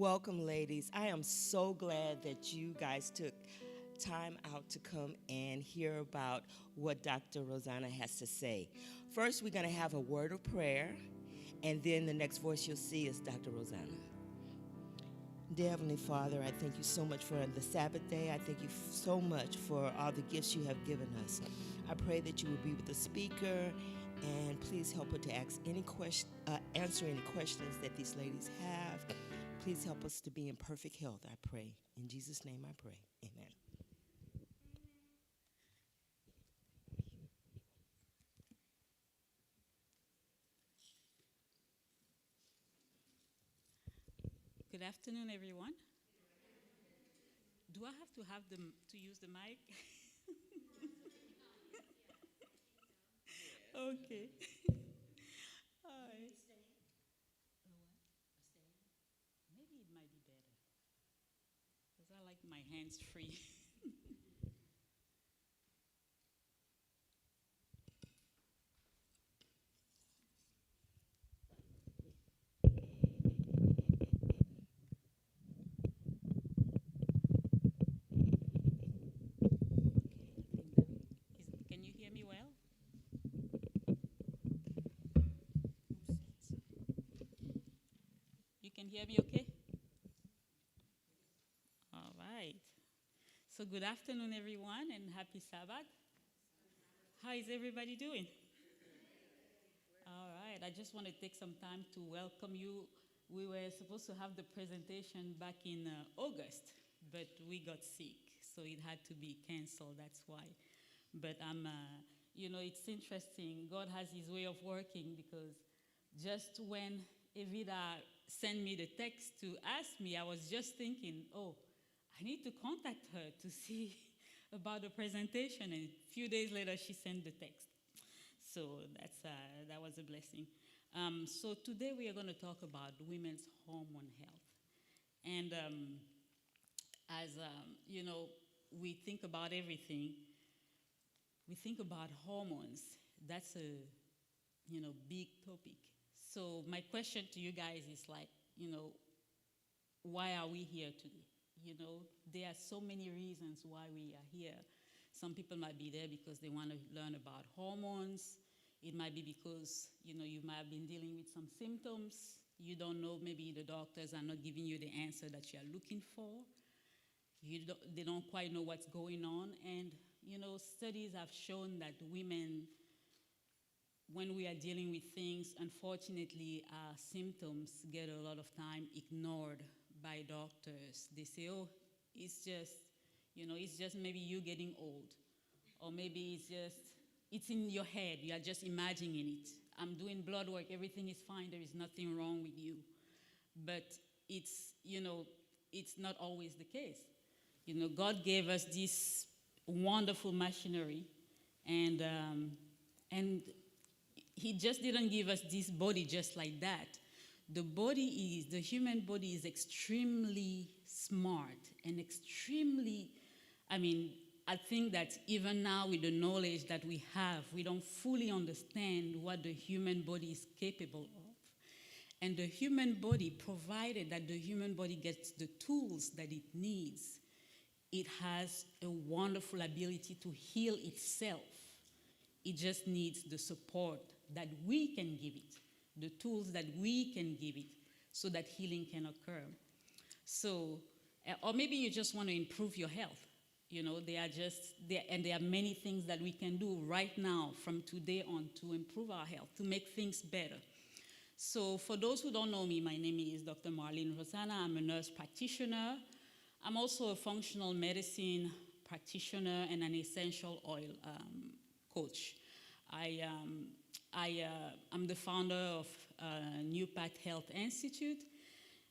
Welcome, ladies. I am so glad that you guys took time out to come and hear about what Dr. Rosana has to say. First, we're going to have a word of prayer, and then the next voice you'll see is Dr. Rosana. Dear Heavenly Father, I thank you so much for the Sabbath day. I thank you so much for all the gifts you have given us. I pray that you will be with the speaker, and please help her to answer any questions that these ladies have. Please help us to be in perfect health, I pray. In Jesus' name I pray. Amen. Good afternoon, everyone. Do I have to to use the mic? Okay. Hi. Maybe it might be better because I like my hands free. Can you hear me well? You can hear me okay? All right. So good afternoon, everyone, and happy Sabbath. How is everybody doing? All right. I just want to take some time to welcome you. We were supposed to have the presentation back in August, but we got sick, so it had to be canceled. That's why. But it's interesting. God has His way of working because just when Evita sent me the text to ask me, I was just thinking, oh, I need to contact her to see about the presentation. And a few days later, she sent the text. So that was a blessing. So today we are going to talk about women's hormone health. And as we think about everything, we think about hormones. That's a big topic. So my question to you guys is like, why are we here today? There are so many reasons why we are here. Some people might be there because they want to learn about hormones. It might be because, you might have been dealing with some symptoms. You don't know, maybe the doctors are not giving you the answer that you're looking for. They don't quite know what's going on. And, studies have shown that women, when we are dealing with things, unfortunately, our symptoms get a lot of time ignored by doctors. They say, oh, it's just maybe you getting old. Or maybe it's in your head. You are just imagining it. I'm doing blood work. Everything is fine. There is nothing wrong with you. But it's not always the case. God gave us this wonderful machinery, and He just didn't give us this body just like that. The human body is extremely smart and extremely, I think that even now with the knowledge that we have, we don't fully understand what the human body is capable of. And the human body, provided that the human body gets the tools that it needs, it has a wonderful ability to heal itself. It just needs the support that we can give it, the tools that we can give it, so that healing can occur. So, or maybe you just want to improve your health. There are many things that we can do right now from today on to improve our health, to make things better. So for those who don't know me, my name is Dr. Marlene Rosana. I'm a nurse practitioner. I'm also a functional medicine practitioner and an essential oil coach. I'm the founder of New Path Health Institute.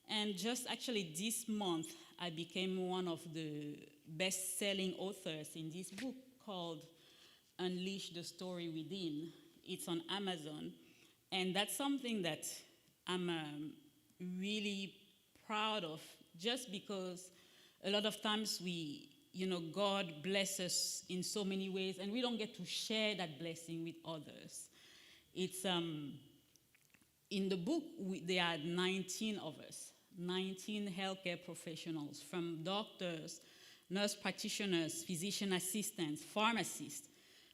And just actually this month, I became one of the best-selling authors in this book called Unleash the Story Within. It's on Amazon. And that's something that I'm really proud of, just because a lot of times God bless us in so many ways, and we don't get to share that blessing with others. It's in the book, there are 19 of us, 19 healthcare professionals, from doctors, nurse practitioners, physician assistants, pharmacists,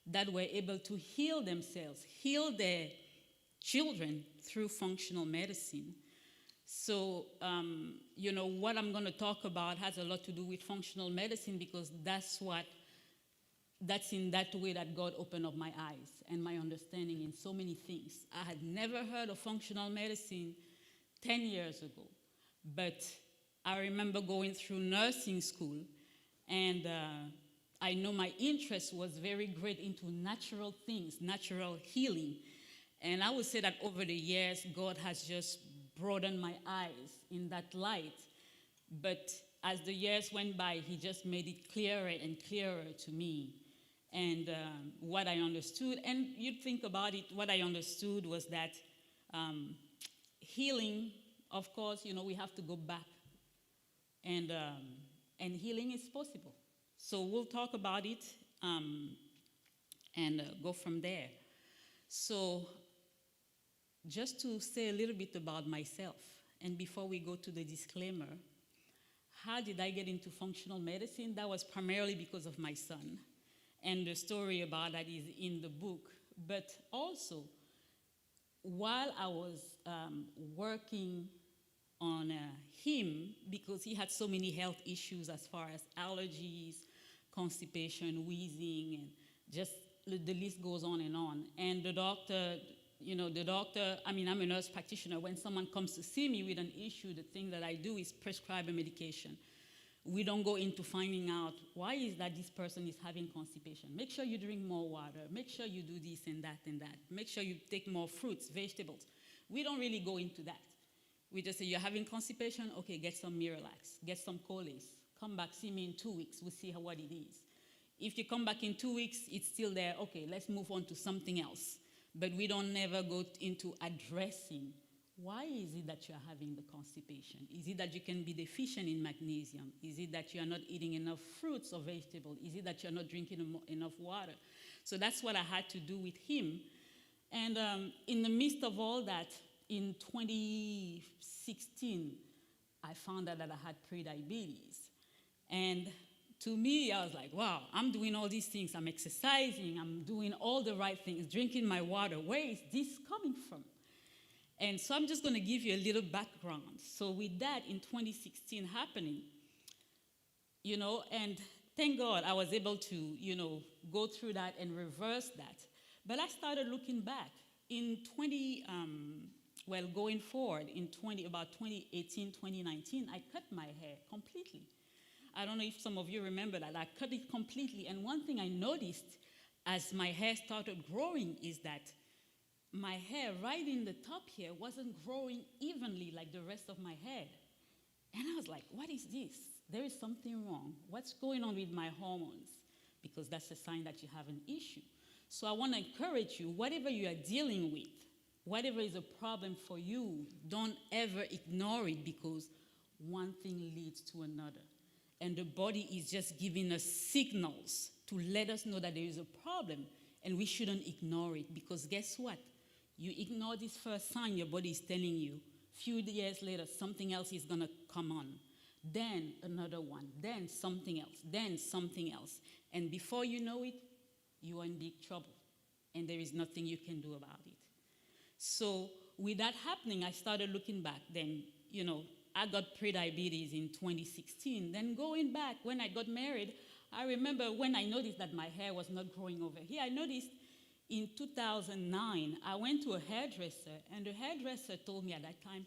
that were able to heal themselves, heal their children through functional medicine. So, what I'm going to talk about has a lot to do with functional medicine, because that's in that way that God opened up my eyes and my understanding in so many things. I had never heard of functional medicine 10 years ago, but I remember going through nursing school, and I know my interest was very great into natural things, natural healing. And I would say that over the years, God has just broadened my eyes in that light. But as the years went by, he just made it clearer and clearer to me. And what I understood, and you'd think about it, what I understood was that healing, of course, we have to go back. And healing is possible. So we'll talk about it and go from there. So just to say a little bit about myself, and before we go to the disclaimer, how did I get into functional medicine? That was primarily because of my son. And the story about that is in the book. But also, while I was working on him, because he had so many health issues as far as allergies, constipation, wheezing, and just the list goes on. And the doctor, I'm a nurse practitioner. When someone comes to see me with an issue, the thing that I do is prescribe a medication. We don't go into finding out why is that this person is having constipation. Make sure you drink more water. Make sure you do this and that and that. Make sure you take more fruits, vegetables. We don't really go into that. We just say, you're having constipation? Okay, get some Miralax, get some Colace. Come back, see me in 2 weeks. We'll see what it is. If you come back in 2 weeks, it's still there. Okay, let's move on to something else. But we don't never go into addressing why is it that you're having the constipation? Is it that you can be deficient in magnesium? Is it that you're not eating enough fruits or vegetables? Is it that you're not drinking enough water? So that's what I had to do with him. And in the midst of all that, in 2016, I found out that I had prediabetes. And to me, I was like, wow, I'm doing all these things. I'm exercising. I'm doing all the right things, drinking my water. Where is this coming from? And so I'm just going to give you a little background. So with that, in 2016 happening, and thank God I was able to, go through that and reverse that. But I started looking back. In going forward, in about 2018, 2019, I cut my hair completely. I don't know if some of you remember that. I cut it completely. And one thing I noticed as my hair started growing is that my hair right in the top here wasn't growing evenly like the rest of my head. And I was like, what is this? There is something wrong. What's going on with my hormones? Because that's a sign that you have an issue. So I want to encourage you, whatever you are dealing with, whatever is a problem for you, don't ever ignore it, because one thing leads to another. And the body is just giving us signals to let us know that there is a problem, and we shouldn't ignore it, because guess what? You ignore this first sign your body is telling you. Few years later, something else is going to come on. Then another one, then something else, then something else. And before you know it, you are in big trouble, and there is nothing you can do about it. So with that happening, I started looking back. Then, I got prediabetes in 2016. Then going back, when I got married, I remember when I noticed that my hair was not growing over here. I noticed in 2009, I went to a hairdresser, and the hairdresser told me at that time,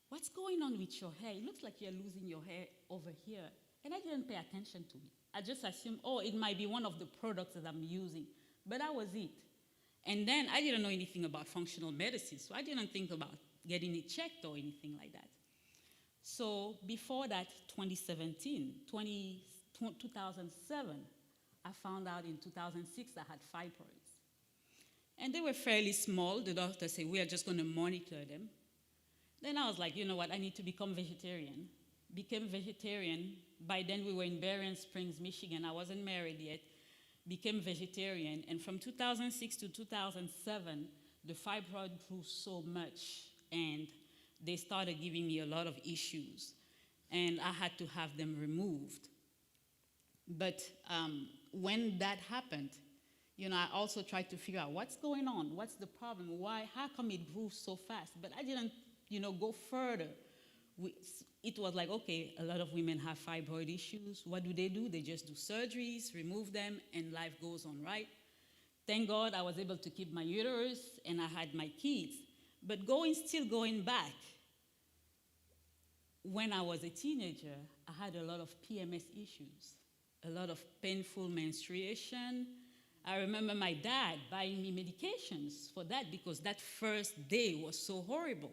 what's going on with your hair? It looks like you're losing your hair over here. And I didn't pay attention to it. I just assumed, it might be one of the products that I'm using. But that was it. And then I didn't know anything about functional medicine, so I didn't think about getting it checked or anything like that. So before that, 2007, I found out in 2006 I had fibroids. And they were fairly small. The doctor said, we are just going to monitor them. Then I was like, you know what, I need to become vegetarian. Became vegetarian. By then we were in Berrien Springs, Michigan. I wasn't married yet. Became vegetarian. And from 2006 to 2007, the fibroid grew so much. And they started giving me a lot of issues, and I had to have them removed. But when that happened, I also tried to figure out what's going on, what's the problem, why, how come it grew so fast? But I didn't, go further. It was like, okay, a lot of women have fibroid issues. What do? They just do surgeries, remove them, and life goes on, right? Thank God I was able to keep my uterus, and I had my kids. But still going back, when I was a teenager, I had a lot of PMS issues, a lot of painful menstruation. I remember my dad buying me medications for that because that first day was so horrible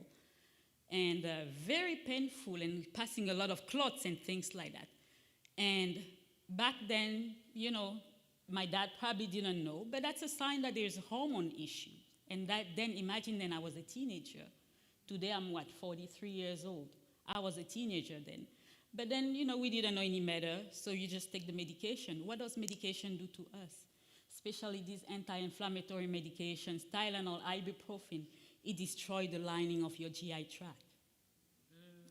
and very painful and passing a lot of clots and things like that. And back then, my dad probably didn't know, but that's a sign that there's a hormone issue. And then imagine then I was a teenager. Today I'm 43 years old. I was a teenager then. But then, we didn't know any better, so you just take the medication. What does medication do to us? Especially these anti-inflammatory medications, Tylenol, ibuprofen, it destroys the lining of your GI tract.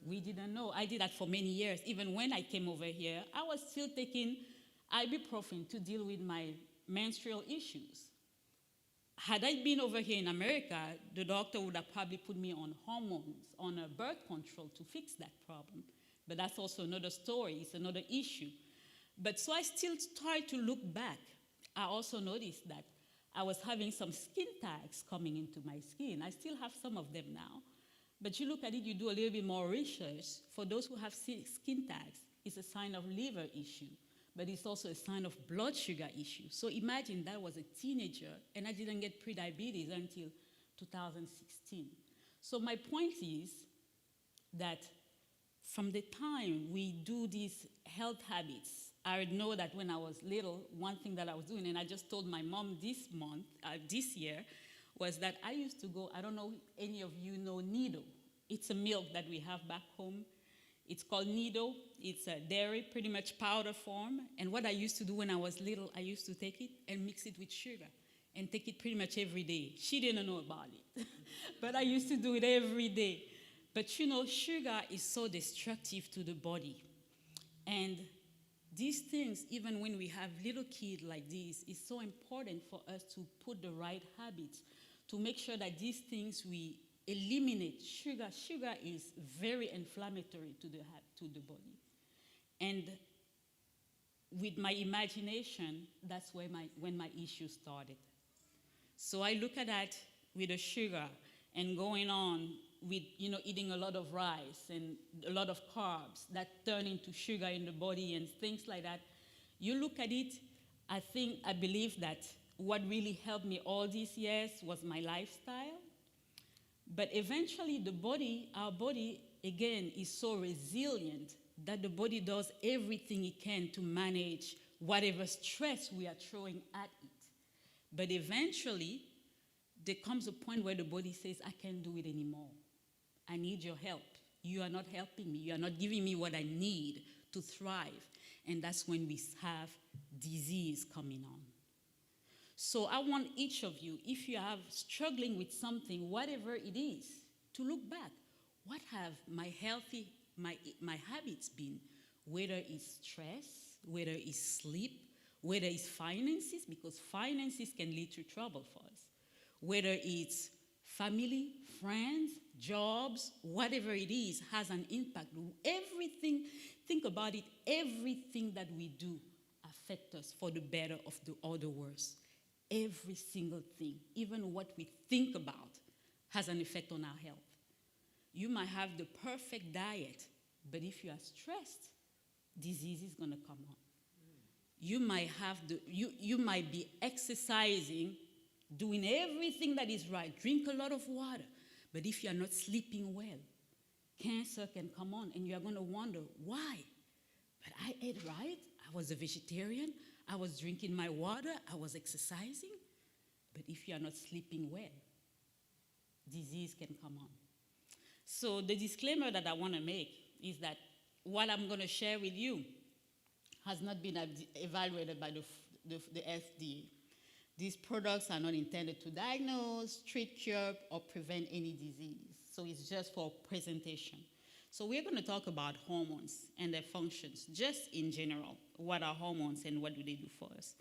We didn't know. I did that for many years. Even when I came over here, I was still taking ibuprofen to deal with my menstrual issues. Had I been over here in America, the doctor would have probably put me on hormones, on a birth control to fix that problem. But that's also another story. It's another issue. But so I still tried to look back. I also noticed that I was having some skin tags coming into my skin. I still have some of them now. But you look at it, you do a little bit more research. For those who have skin tags, it's a sign of liver issue, but it's also a sign of blood sugar issue. So imagine that was a teenager, and I didn't get prediabetes until 2016. So my point is that from the time we do these health habits, I know that when I was little, one thing that I was doing, and I just told my mom this year, was that I used to go, I don't know if any of you know Nido. It's a milk that we have back home. It's called Nido. It's a dairy, pretty much powder form. And what I used to do when I was little, I used to take it and mix it with sugar and take it pretty much every day. She didn't know about it, but I used to do it every day. But sugar is so destructive to the body. And these things, even when we have little kids like this, it's so important for us to put the right habits, to make sure that these things we eliminate. Sugar is very inflammatory to the body. And with my imagination, that's when my issue started. So I look at that with the sugar and going on with eating a lot of rice and a lot of carbs that turn into sugar in the body and things like that. You look at it, I believe that what really helped me all these years was my lifestyle. But eventually our body, again, is so resilient that the body does everything it can to manage whatever stress we are throwing at it. But eventually, there comes a point where the body says, I can't do it anymore. I need your help. You are not helping me. You are not giving me what I need to thrive. And that's when we have disease coming on. So I want each of you, if you are struggling with something, whatever it is, to look back. What have my habits been? Whether it's stress, whether it's sleep, whether it's finances, because finances can lead to trouble for us. Whether it's family, friends, jobs, whatever it is, has an impact. Everything, think about it, everything that we do affects us for the better or the worse. Every single thing, even what we think about, has an effect on our health. You might have the perfect diet, but if you are stressed, disease is going to come on. You might be exercising, doing everything that is right, drink a lot of water, but if you are not sleeping well, cancer can come on, and you are going to wonder, why? But I ate right, I was a vegetarian, I was drinking my water, I was exercising, but if you are not sleeping well, disease can come on. So the disclaimer that I want to make is that what I'm going to share with you has not been evaluated by the FDA. These products are not intended to diagnose, treat, cure, or prevent any disease. So it's just for presentation. So we're going to talk about hormones and their functions, just in general. What are hormones and what do they do for us?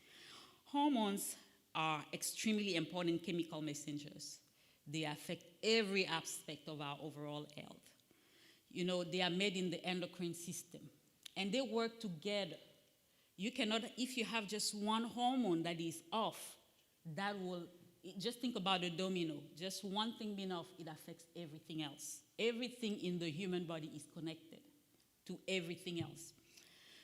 Hormones are extremely important chemical messengers. They affect every aspect of our overall health. You know, they are made in the endocrine system, and they work together. You cannot, if you have just one hormone that is off, that will, just think about a domino. Just one thing being off, it affects everything else. Everything in the human body is connected to everything else.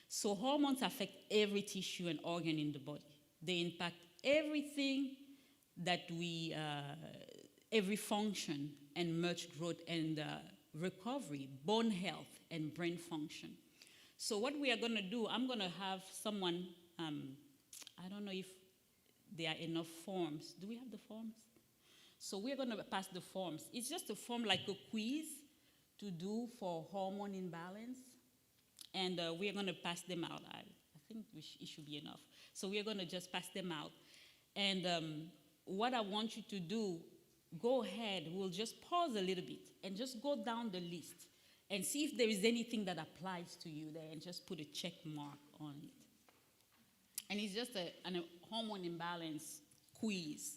So hormones affect every tissue and organ in the body. They impact everything that every function and much growth and recovery, bone health, and brain function. So what we are going to do, I'm going to have someone, I don't know if there are enough forms. Do we have the forms? So we're going to pass the forms. It's just a form like a quiz to do for hormone imbalance. And we're going to pass them out. I think it should be enough. So we're going to just pass them out. And what I want you to do, go ahead. We'll just pause a little bit and just go down the list and see if there is anything that applies to you there and just put a check mark on it. And it's just a hormone imbalance quiz.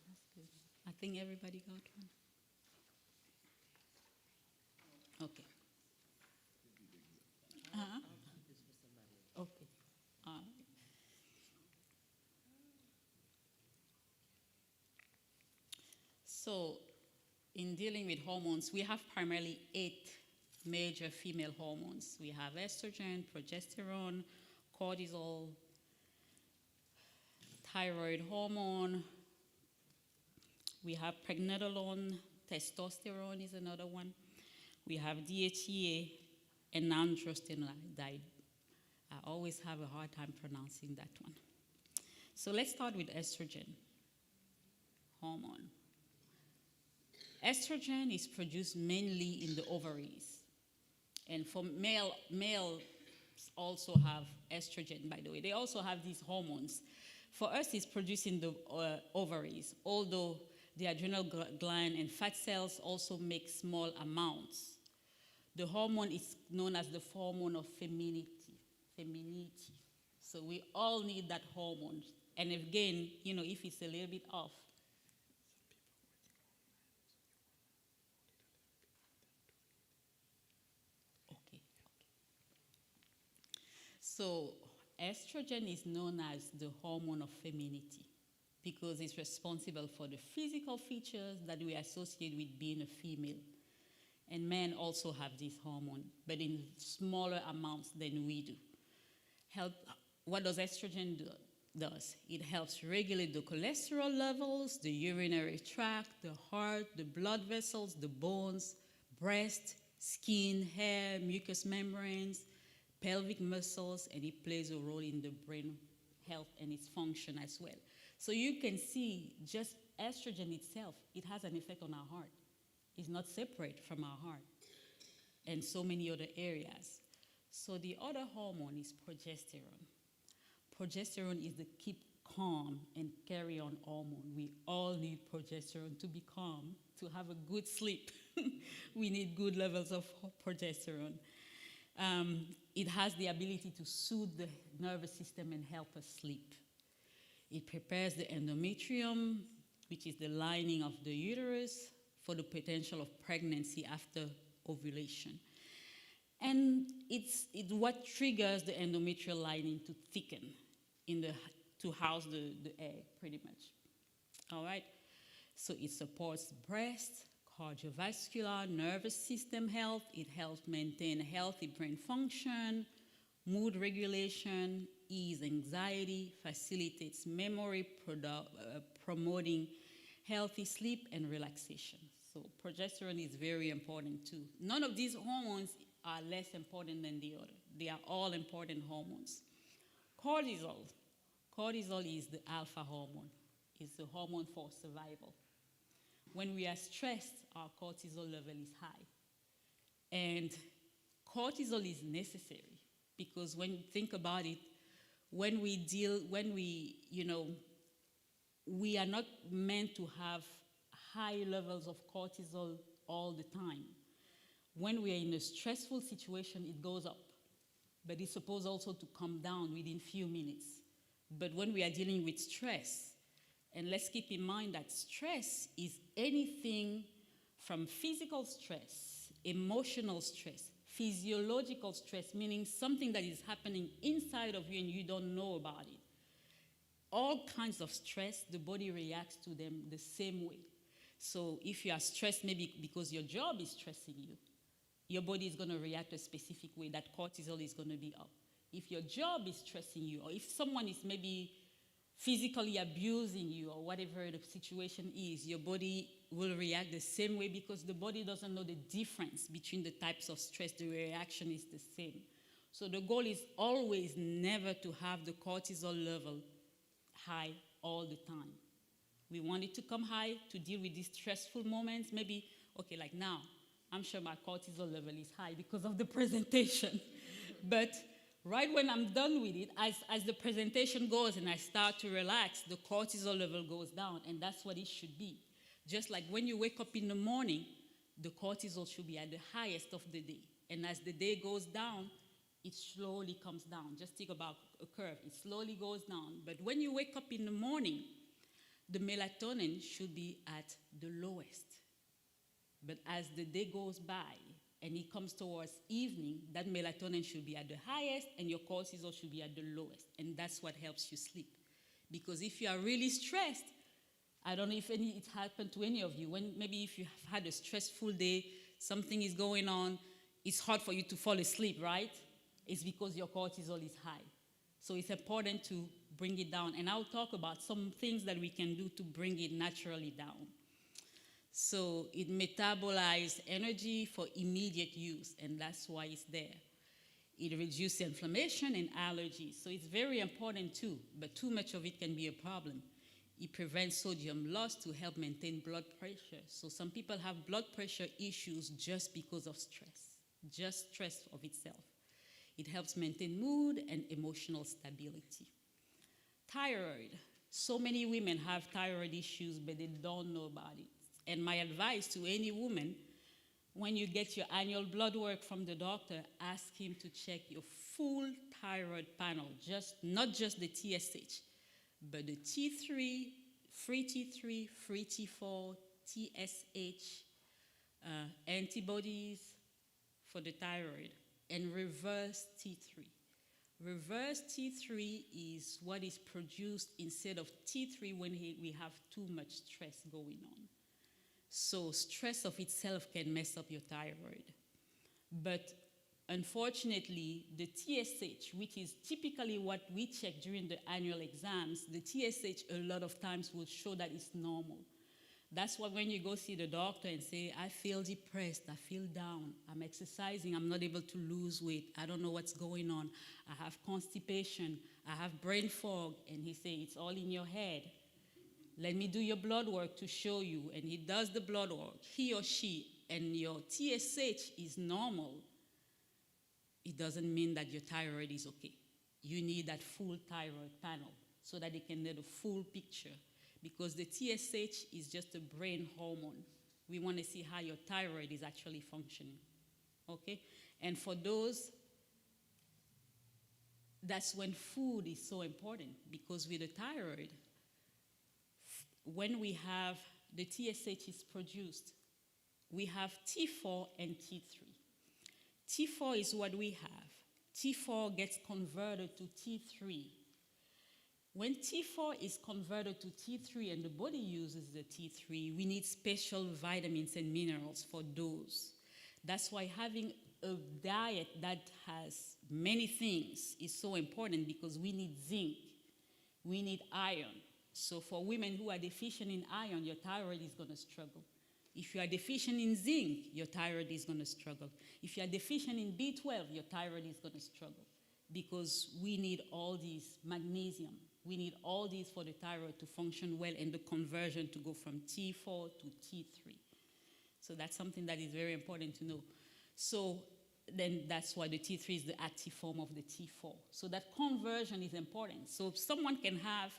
That's good. I think everybody got one. Okay. Uh-huh. Okay. All right. So, in dealing with hormones, we have primarily 8 major female hormones. We have estrogen, progesterone, cortisol, thyroid hormone. We have pregnenolone, testosterone is another one. We have DHEA and androstenedione. I always have a hard time pronouncing that one. So let's start with estrogen hormone. Estrogen is produced mainly in the ovaries. And for males also have estrogen, by the way. They also have these hormones. For us, it's produced in the ovaries, although the adrenal gland and fat cells also make small amounts. The hormone is known as the hormone of femininity. So we all need that hormone. And again, you know, if it's a little bit off, okay. So estrogen is known as the hormone of femininity because it's responsible for the physical features that we associate with being a female. And men also have this hormone, but in smaller amounts than we do. What does estrogen do? It helps regulate the cholesterol levels, the urinary tract, the heart, the blood vessels, the bones, breast, skin, hair, mucous membranes, pelvic muscles, and it plays a role in the brain health and its function as well. So you can see just estrogen itself, it has an effect on our heart. It's not separate from our heart and so many other areas. So the other hormone is progesterone. Progesterone is the keep calm and carry on hormone. We all need progesterone to be calm, to have a good sleep. We need good levels of progesterone. It has the ability to soothe the nervous system and help us sleep. It prepares the endometrium, which is the lining of the uterus, for the potential of pregnancy after ovulation. And it's what triggers the endometrial lining to thicken to house the egg, pretty much. All right? So it supports breast, cardiovascular, nervous system health. It helps maintain healthy brain function, mood regulation, ease anxiety, facilitates memory, promoting healthy sleep and relaxation. So progesterone is very important too. None of these hormones are less important than the other. They are all important hormones. Cortisol. Cortisol is the alpha hormone. It's the hormone for survival. When we are stressed, our cortisol level is high. And Cortisol is necessary because when you think about it, we are not meant to have high levels of cortisol all the time. When we are in a stressful situation, it goes up, but it's supposed also to come down within few minutes. But when we are dealing with stress, and let's keep in mind that stress is anything from physical stress, emotional stress, physiological stress, meaning something that is happening inside of you and you don't know about it. All kinds of stress, the body reacts to them the same way. So if you are stressed maybe because your job is stressing you, your body is going to react a specific way. That cortisol is going to be up. If your job is stressing you, or if someone is maybe physically abusing you, or whatever the situation is, your body will react the same way because the body doesn't know the difference between the types of stress. The reaction is the same. So the goal is always never to have the cortisol level high all the time. We want it to come high to deal with these stressful moments. Maybe, okay, like now, I'm sure my cortisol level is high because of the presentation. But right when I'm done with it, as the presentation goes and I start to relax, the cortisol level goes down, and that's what it should be. Just like when you wake up in the morning, the cortisol should be at the highest of the day. And as the day goes down, it slowly comes down. Just think about a curve. It slowly goes down. But when you wake up in the morning, the melatonin should be at the lowest. But as the day goes by and it comes towards evening, that melatonin should be at the highest and your cortisol should be at the lowest. And that's what helps you sleep. Because if you are really stressed, I don't know if it happened to any of you, when maybe if you have had a stressful day, something is going on, it's hard for you to fall asleep, right? It's because your cortisol is high. So it's important to bring it down. And I'll talk about some things that we can do to bring it naturally down. So it metabolizes energy for immediate use, and that's why it's there. It reduces inflammation and allergies, so it's very important too, but too much of it can be a problem. It prevents sodium loss to help maintain blood pressure. So some people have blood pressure issues just because of stress of itself. It helps maintain mood and emotional stability. Thyroid. So many women have thyroid issues, but they don't know about it. And my advice to any woman, when you get your annual blood work from the doctor, ask him to check your full thyroid panel, not just the TSH, but the T3, free T3, free T4, TSH, antibodies for the thyroid, and reverse T3. Reverse T3 is what is produced instead of T3 when we have too much stress going on. So stress of itself can mess up your thyroid. But unfortunately, the TSH, which is typically what we check during the annual exams, the TSH a lot of times will show that it's normal. That's why when you go see the doctor and say, I feel depressed, I feel down, I'm exercising, I'm not able to lose weight, I don't know what's going on, I have constipation, I have brain fog, and he say, it's all in your head. Let me do your blood work to show you. And he does the blood work, he or she, and your TSH is normal. It doesn't mean that your thyroid is okay. You need that full thyroid panel so that they can get a full picture. Because the TSH is just a brain hormone. We want to see how your thyroid is actually functioning. Okay? And for those, that's when food is so important. Because with the thyroid, when we have the TSH is produced, we have T4 and T3. T4 is what we have. T4 gets converted to T3. When T4 is converted to T3 and the body uses the T3, we need special vitamins and minerals for those. That's why having a diet that has many things is so important, because we need zinc, we need iron. So for women who are deficient in iron, your thyroid is going to struggle. If you are deficient in zinc, your thyroid is going to struggle. If you are deficient in B12, your thyroid is going to struggle, because we need all these magnesium. We need all these for the thyroid to function well and the conversion to go from T4 to T3. So that's something that is very important to know. So then that's why the T3 is the active form of the T4. So that conversion is important. So someone can have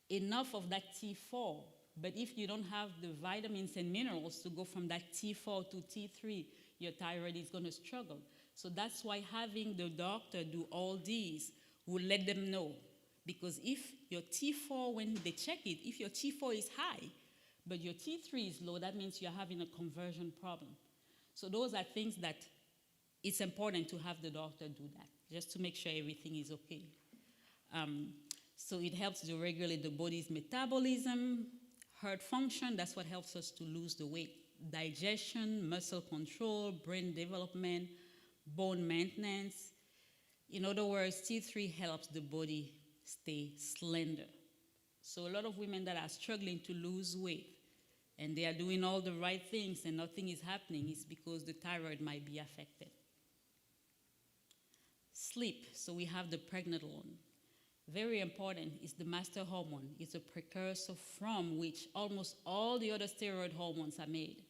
enough of that T4, but if you don't have the vitamins and minerals to go from that T4 to T3, your thyroid is going to struggle. So that's why having the doctor do all these will let them know. Because if your T4, when they check it, if your T4 is high, but your T3 is low, that means you're having a conversion problem. So those are things that it's important to have the doctor do that, just to make sure everything is okay. So it helps to regulate the body's metabolism, heart function, that's what helps us to lose the weight, digestion, muscle control, brain development, bone maintenance. In other words, T3 helps the body stay slender. So a lot of women that are struggling to lose weight and they are doing all the right things and nothing is happening, is because the thyroid might be affected. Sleep, so we have the pregnenolone. Very important, is the master hormone. It's a precursor from which almost all the other steroid hormones are made,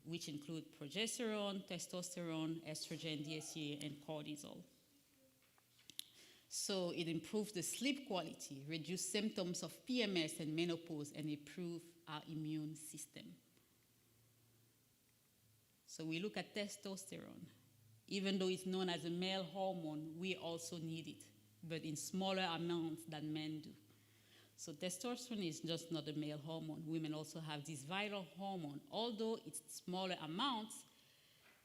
which include progesterone, testosterone, estrogen, DHEA, and cortisol. So it improves the sleep quality, reduce symptoms of PMS and menopause, and improve our immune system. So we look at testosterone. Even though it's known as a male hormone, we also need it, but in smaller amounts than men do. So testosterone is just not a male hormone. Women also have this vital hormone. Although it's smaller amounts,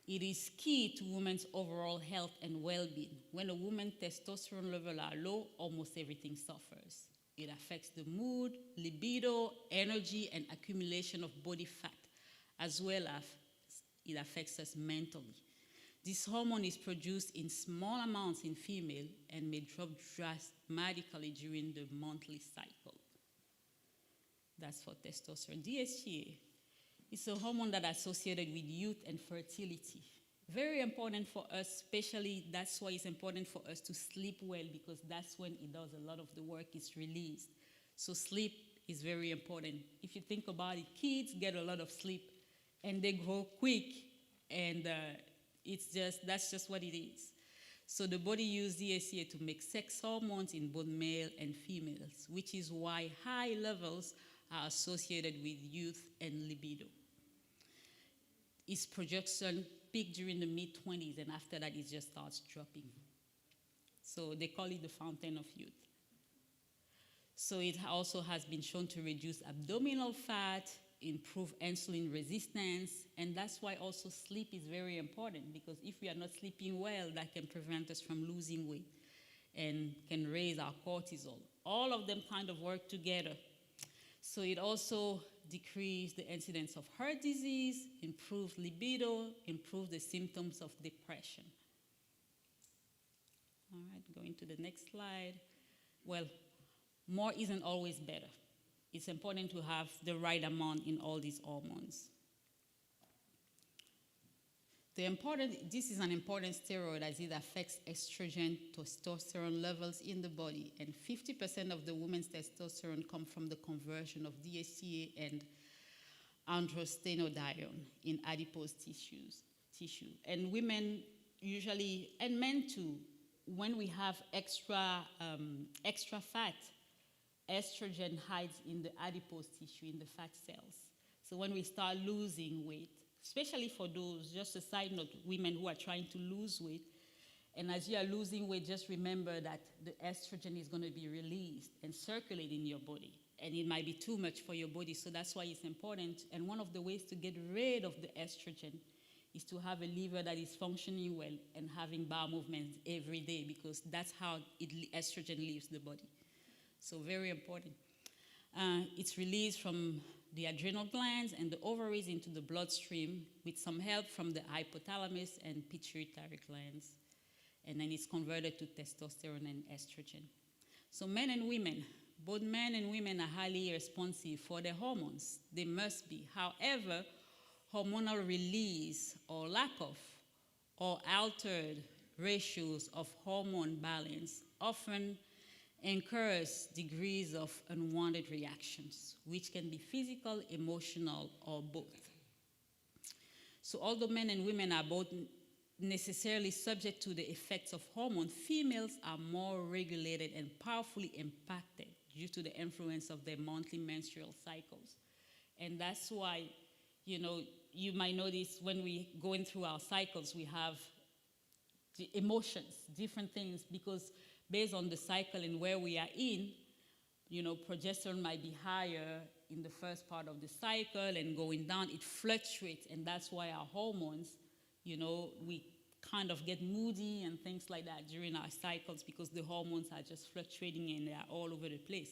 it is key to women's overall health and well-being. When a woman's testosterone levels are low, almost everything suffers. It affects the mood, libido, energy, and accumulation of body fat, as well as it affects us mentally. This hormone is produced in small amounts in female and may drop dramatically during the monthly cycle. That's for testosterone. DHEA is a hormone that is associated with youth and fertility. Very important for us, especially that's why it's important for us to sleep well, because that's when it does a lot of the work, it's released. So sleep is very important. If you think about it, kids get a lot of sleep and they grow quick, and that's just what it is. So the body uses DHEA to make sex hormones in both male and females, which is why high levels are associated with youth and libido. Its projection peaks during the mid-20s, and after that it just starts dropping. So they call it the fountain of youth. So it also has been shown to reduce abdominal fat, improve insulin resistance, and that's why also sleep is very important, because if we are not sleeping well, that can prevent us from losing weight and can raise our cortisol. All of them kind of work together. So it also decreases the incidence of heart disease, improves libido, improves the symptoms of depression. All right, going to the next slide. Well, more isn't always better. It's important to have the right amount in all these hormones. This is an important steroid as it affects estrogen, testosterone levels in the body, and 50% of the women's testosterone come from the conversion of DHEA and androstenedione in adipose tissue. And women usually, and men too, when we have extra fat, estrogen hides in the adipose tissue, in the fat cells. So when we start losing weight, especially for those, just a side note, women who are trying to lose weight, and as you are losing weight, just remember that the estrogen is going to be released and circulate in your body, and it might be too much for your body, so that's why it's important. And one of the ways to get rid of the estrogen is to have a liver that is functioning well and having bowel movements every day, because that's how estrogen leaves the body. So very important. It's released from the adrenal glands and the ovaries into the bloodstream with some help from the hypothalamus and pituitary glands. And then it's converted to testosterone and estrogen. So men and women, both men and women are highly responsive for their hormones. They must be. However, hormonal release or lack of, or altered ratios of hormone balance often encourage degrees of unwanted reactions, which can be physical, emotional, or both. So although men and women are both necessarily subject to the effects of hormone, females are more regulated and powerfully impacted due to the influence of their monthly menstrual cycles. And that's why, you know, you might notice when we going through our cycles, we have the emotions, different things, because based on the cycle and where we are in, you know, progesterone might be higher in the first part of the cycle and going down. It fluctuates, and that's why our hormones, you know, we kind of get moody and things like that during our cycles because the hormones are just fluctuating and they are all over the place.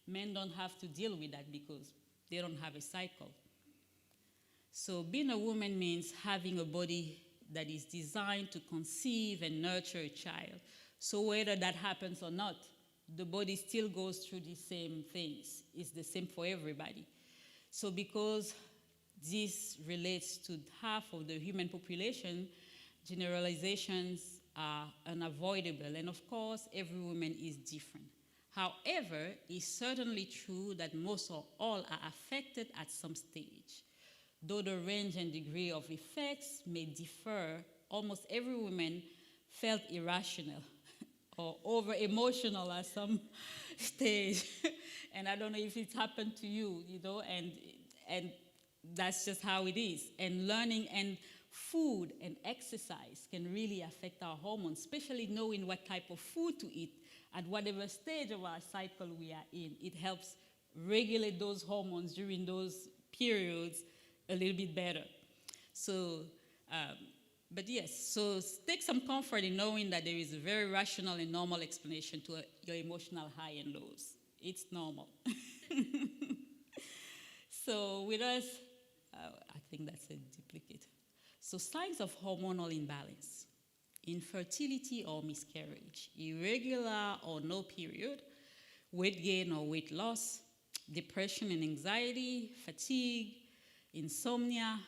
Men don't have to deal with that because they don't have a cycle. So being a woman means having a body that is designed to conceive and nurture a child. So whether that happens or not, the body still goes through the same things. It's the same for everybody. So because this relates to half of the human population, generalizations are unavoidable. And of course, every woman is different. However, it's certainly true that most or all are affected at some stage. Though the range and degree of effects may differ, almost every woman felt irrational or over-emotional at some stage. And I don't know if it's happened to you, you know, and that's just how it is. And learning and food and exercise can really affect our hormones, especially knowing what type of food to eat at whatever stage of our cycle we are in. It helps regulate those hormones during those periods a little bit better. So, but yes, so take some comfort in knowing that there is a very rational and normal explanation to your emotional high and lows. It's normal. So with us, I think that's a duplicate. So signs of hormonal imbalance: infertility or miscarriage, irregular or no period, weight gain or weight loss, depression and anxiety, fatigue, insomnia,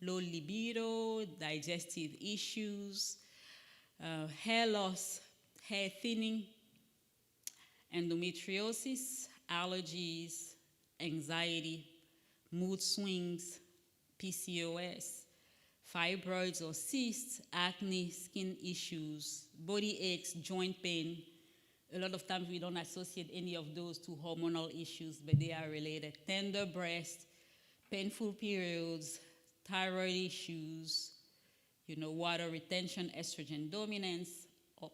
low libido, digestive issues, hair loss, hair thinning, endometriosis, allergies, anxiety, mood swings, PCOS, fibroids or cysts, acne, skin issues, body aches, joint pain. A lot of times we don't associate any of those to hormonal issues, but they are related. Tender breast, painful periods, thyroid issues, you know, water retention, estrogen dominance. Oh,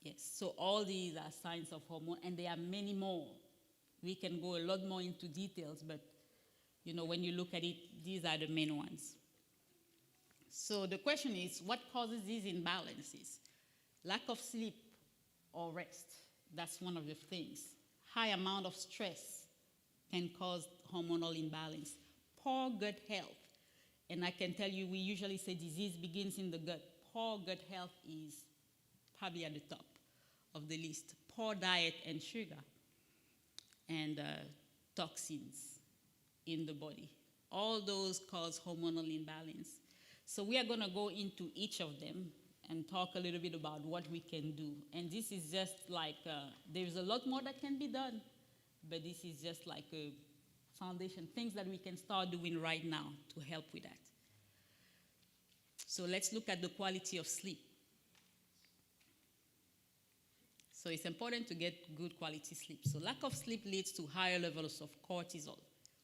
yes, so all these are signs of hormone, and there are many more. We can go a lot more into details, but you know, when you look at it, these are the main ones. So the question is, what causes these imbalances? Lack of sleep or rest, that's one of the things. High amount of stress can cause hormonal imbalance. Poor gut health, and I can tell you, we usually say disease begins in the gut. Poor gut health is probably at the top of the list. Poor diet and sugar, and toxins in the body. All those cause hormonal imbalance. So we are going to go into each of them and talk a little bit about what we can do. And this is just like, there's a lot more that can be done, but this is just like a foundation, things that we can start doing right now to help with that. So let's look at the quality of sleep. So it's important to get good quality sleep. So lack of sleep leads to higher levels of cortisol,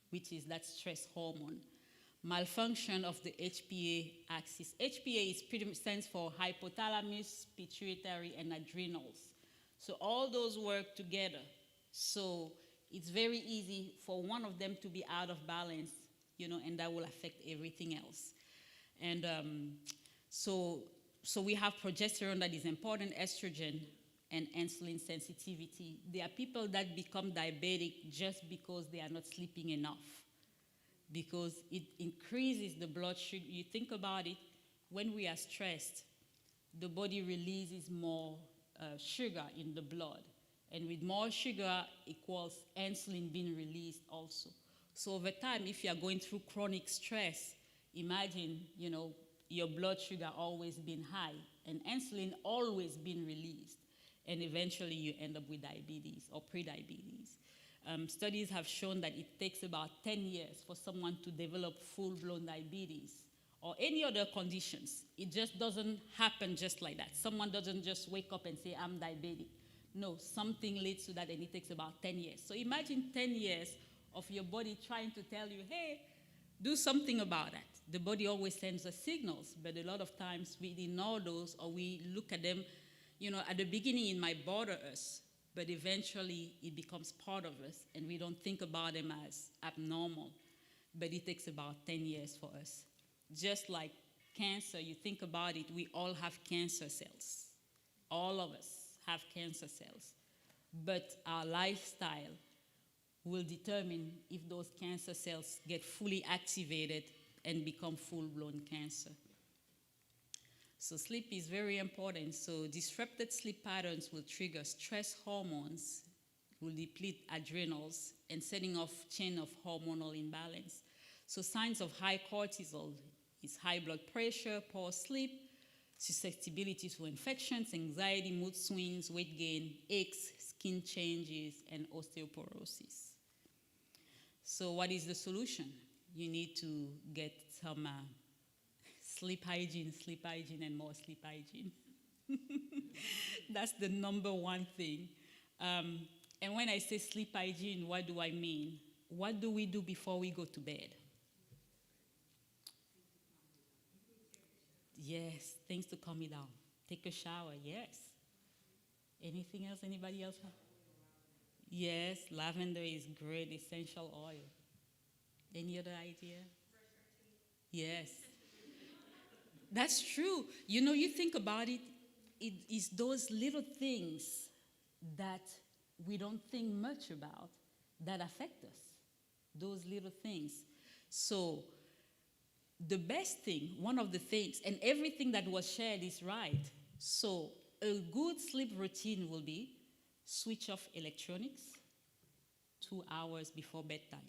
which is that stress hormone. Malfunction of the HPA axis. HPA is pretty much stands for hypothalamus, pituitary, and adrenals. So all those work together. So it's very easy for one of them to be out of balance, you know, and that will affect everything else. And so we have progesterone that is important, estrogen, and insulin sensitivity. There are people that become diabetic just because they are not sleeping enough, because it increases the blood sugar. You think about it, when we are stressed, the body releases more sugar in the blood. And with more sugar equals insulin being released also. So over time, if you are going through chronic stress, imagine, you know, your blood sugar always being high and insulin always being released. And eventually you end up with diabetes or prediabetes. Studies have shown that it takes about 10 years for someone to develop full-blown diabetes or any other conditions. It just doesn't happen just like that. Someone doesn't just wake up and say, I'm diabetic. No, something leads to that, and it takes about 10 years. So imagine 10 years of your body trying to tell you, hey, do something about that. The body always sends us signals, but a lot of times we ignore those, or we look at them, at the beginning it might bother us, but eventually it becomes part of us, and we don't think about them as abnormal. But it takes about 10 years for us. Just like cancer, you think about it, we all have cancer cells. All of us have cancer cells. But our lifestyle will determine if those cancer cells get fully activated and become full-blown cancer. So sleep is very important. So disrupted sleep patterns will trigger stress hormones, will deplete adrenals, and setting off chain of hormonal imbalance. So signs of high cortisol is high blood pressure, poor sleep, susceptibility to infections, anxiety, mood swings, weight gain, aches, skin changes, and osteoporosis. So what is the solution? You need to get some sleep hygiene, and more sleep hygiene. That's the number one thing. And when I say sleep hygiene, what do I mean? What do we do before we go to bed? Yes, things to calm me down. Take a shower, yes. Anything else? Anybody else? Yes, lavender is great, essential oil. Any other idea? Yes. That's true. You think about it, it is those little things that we don't think much about that affect us. Those little things. So the best thing, one of the things, and everything that was shared is right. So a good sleep routine will be switch off electronics 2 hours before bedtime.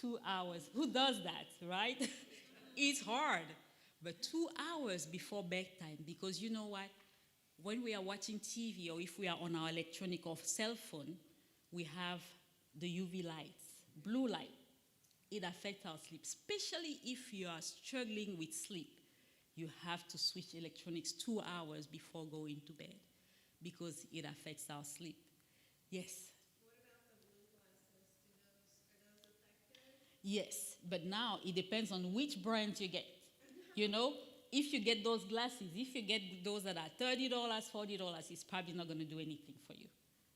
2 hours. Who does that, right? It's hard. But 2 hours before bedtime, because you know what? When we are watching TV, or if we are on our electronic or cell phone, we have the UV lights, blue light. It affects our sleep, especially if you are struggling with sleep. You have to switch electronics 2 hours before going to bed, because it affects our sleep. Yes? What about the blue glasses? Are those effective? Yes, but now it depends on which brand you get. If you get those glasses, if you get those that are $30, $40, it's probably not going to do anything for you.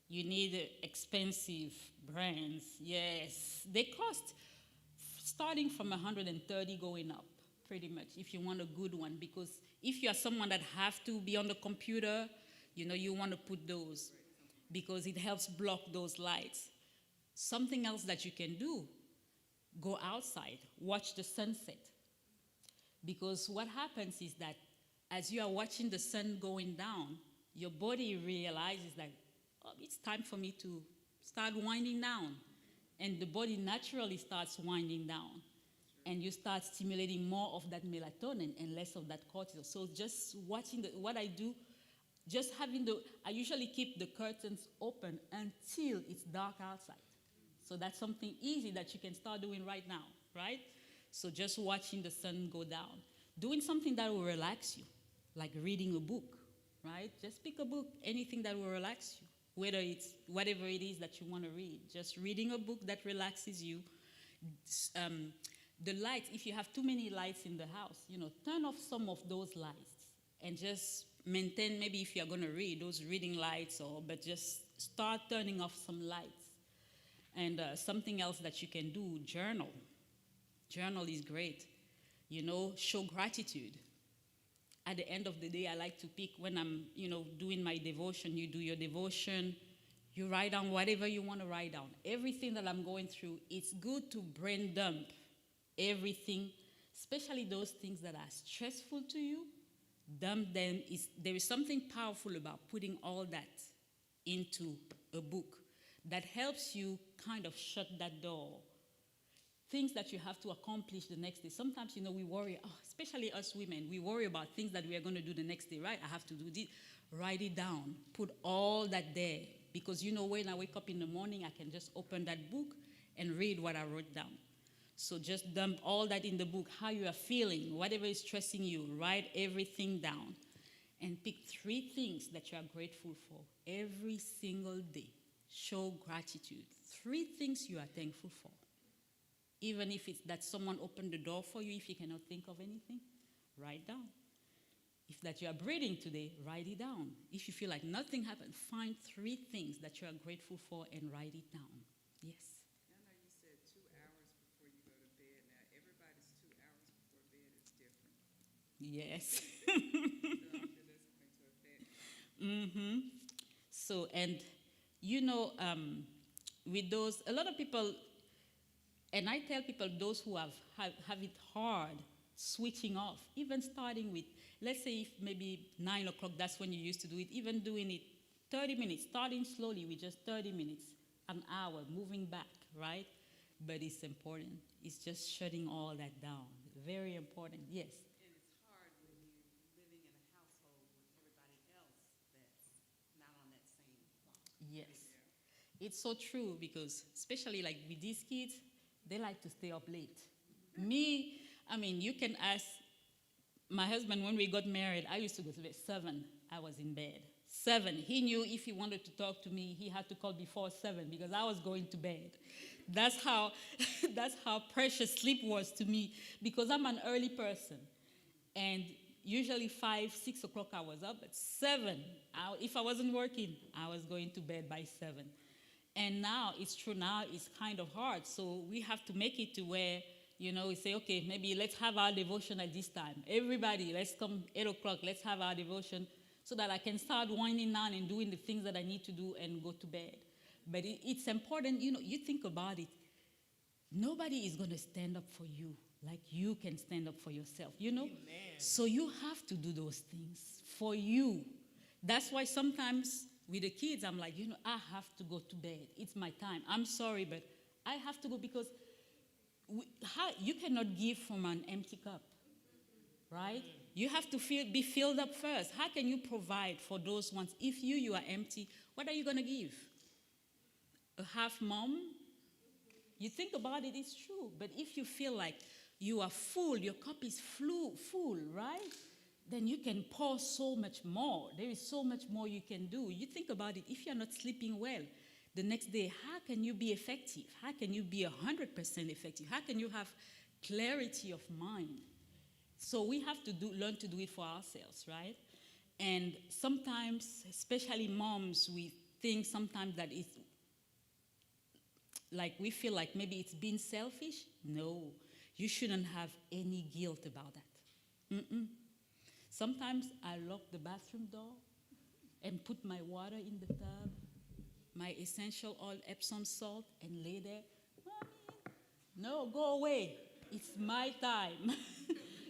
You need expensive brands. Yes, they cost starting from 130 going up, pretty much, if you want a good one. Because if you are someone that have to be on the computer, you want to put those, because it helps block those lights. Something else that you can do, go outside, watch the sunset. Because what happens is that as you are watching the sun going down, your body realizes that, oh, it's time for me to start winding down. And the body naturally starts winding down. And you start stimulating more of that melatonin and less of that cortisol. So just watching what I do, I usually keep the curtains open until it's dark outside. So that's something easy that you can start doing right now, right? So just watching the sun go down. Doing something that will relax you, like reading a book, right? Just pick a book, anything that will relax you, whether it's whatever it is that you want to read. Just reading a book that relaxes you. The lights, if you have too many lights in the house, turn off some of those lights and just maintain, maybe if you're going to read, those reading lights, but just start turning off some lights. And something else that you can do, journal. Journal is great. Show gratitude. At the end of the day, I like to pick when I'm, doing my devotion. You do your devotion. You write down whatever you want to write down. Everything that I'm going through, it's good to brain dump everything, especially those things that are stressful to you. Dump them. There is something powerful about putting all that into a book that helps you kind of shut that door. Things that you have to accomplish the next day. Sometimes, we worry, especially us women, we worry about things that we are going to do the next day, right? I have to do this. Write it down. Put all that there. Because, when I wake up in the morning, I can just open that book and read what I wrote down. So just dump all that in the book, how you are feeling, whatever is stressing you, write everything down. And pick 3 things that you are grateful for every single day. Show gratitude. 3 things you are thankful for. Even if it's that someone opened the door for you, if you cannot think of anything, write down. If that you are breathing today, write it down. If you feel like nothing happened, find 3 things that you are grateful for and write it down. Yes. I know you said 2 hours before you go to bed. Now, everybody's 2 hours before bed is different. Yes. So I'm sure that's going to affect. Mm-hmm. So, and with those, a lot of people, and I tell people, those who have it hard switching off, even starting with, let's say if maybe 9 o'clock, that's when you used to do it, even doing it 30 minutes, starting slowly with just 30 minutes, an hour, moving back, right? But it's important. It's just shutting all that down. Very important, yes. And it's hard when you're living in a household with everybody else that's not on that same clock. Yes. It's so true because, especially like with these kids, they like to stay up late. Me, I mean, you can ask my husband when we got married, I used to go to bed 7, I was in bed. 7, he knew if he wanted to talk to me, he had to call before 7 because I was going to bed. That's how, that's how precious sleep was to me because I'm an early person. And usually 5, 6 o'clock I was up, but 7, if I wasn't working, I was going to bed by 7. And now, it's true, now it's kind of hard. So we have to make it to where, we say, okay, maybe let's have our devotion at this time. Everybody, let's come 8 o'clock, let's have our devotion so that I can start winding down and doing the things that I need to do and go to bed. But it's important, you think about it. Nobody is going to stand up for you like you can stand up for yourself, Amen. So you have to do those things for you. That's why sometimes with the kids, I'm like, I have to go to bed. It's my time. I'm sorry, but I have to go because you cannot give from an empty cup, right? You have to be filled up first. How can you provide for those ones? If you are empty, what are you going to give? A half mom? You think about it, it's true. But if you feel like you are full, your cup is full, right? Then you can pour so much more. There is so much more you can do. You think about it, if you're not sleeping well, the next day, how can you be effective? How can you be 100% effective? How can you have clarity of mind? So we have to learn to do it for ourselves, right? And sometimes, especially moms, we think sometimes that it's like we feel like maybe it's being selfish. No, you shouldn't have any guilt about that. Mm-mm. Sometimes I lock the bathroom door and put my water in the tub, my essential oil, Epsom salt, and lay there. Mommy, no, go away. It's my time.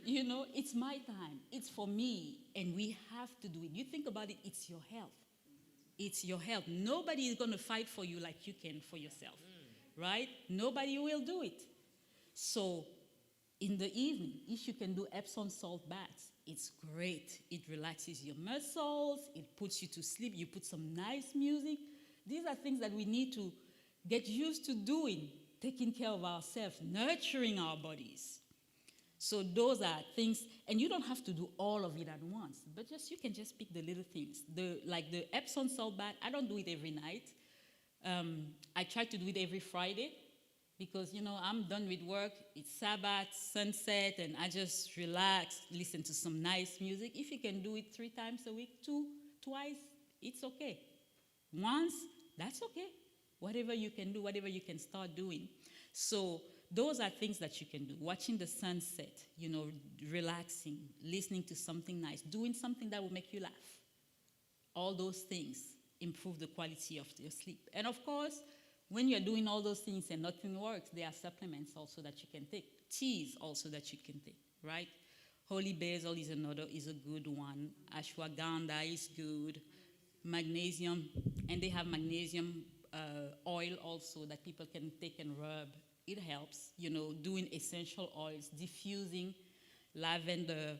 It's my time. It's for me, and we have to do it. You think about it, it's your health. It's your health. Nobody is going to fight for you like you can for yourself, right? Nobody will do it. So in the evening, if you can do Epsom salt baths, it's great. It relaxes your muscles. It puts you to sleep. You put some nice music. These are things that we need to get used to doing, taking care of ourselves, nurturing our bodies. So those are things, and you don't have to do all of it at once, but you can just pick the little things. Like the Epsom salt bath, I don't do it every night. I try to do it every Friday because, I'm done with work. It's Sabbath, sunset, and I just relax, listen to some nice music. If you can do it 3 times a week, twice, it's okay. Once, that's okay. Whatever you can do, whatever you can start doing. So those are things that you can do. Watching the sunset, relaxing, listening to something nice, doing something that will make you laugh. All those things improve the quality of your sleep. And of course, when you're doing all those things and nothing works, there are supplements also that you can take. Teas also that you can take, right? Holy basil is a good one. Ashwagandha is good. Magnesium, and they have magnesium oil also that people can take and rub. It helps, doing essential oils, diffusing lavender,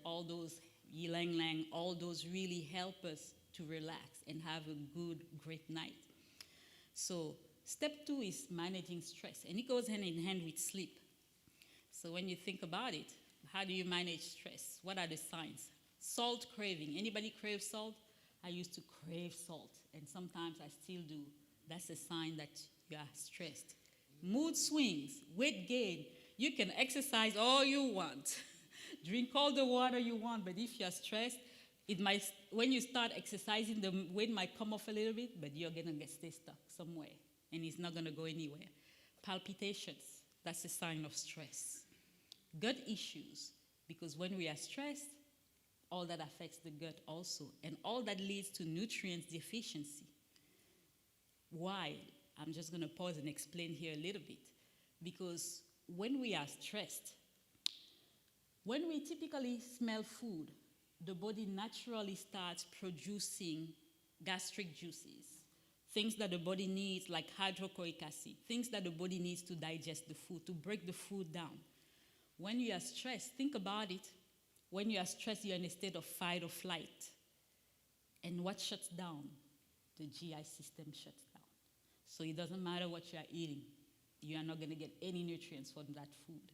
all those ylang ylang, all those really help us to relax and have a good, great night. So Step 2 is managing stress, and it goes hand in hand with sleep. So when you think about it, how do you manage stress? What are the signs? Salt craving. Anybody crave salt? I used to crave salt, and sometimes I still do. That's a sign that you are stressed. Mood swings, weight gain. You can exercise all you want, drink all the water you want, but if you're stressed, it might, when you start exercising, the weight might come off a little bit, but you're gonna stay stuck somewhere, and it's not gonna go anywhere. Palpitations, that's a sign of stress. Gut issues, because when we are stressed, all that affects the gut also, and all that leads to nutrients deficiency. Why? I'm just going to pause and explain here a little bit. Because when we are stressed, when we typically smell food, the body naturally starts producing gastric juices, things that the body needs, like hydrochloric acid, things that the body needs to digest the food, to break the food down. When you are stressed, think about it. When you are stressed, you're in a state of fight or flight. And what shuts down? The GI system shuts down. So it doesn't matter what you are eating. You are not going to get any nutrients from that food.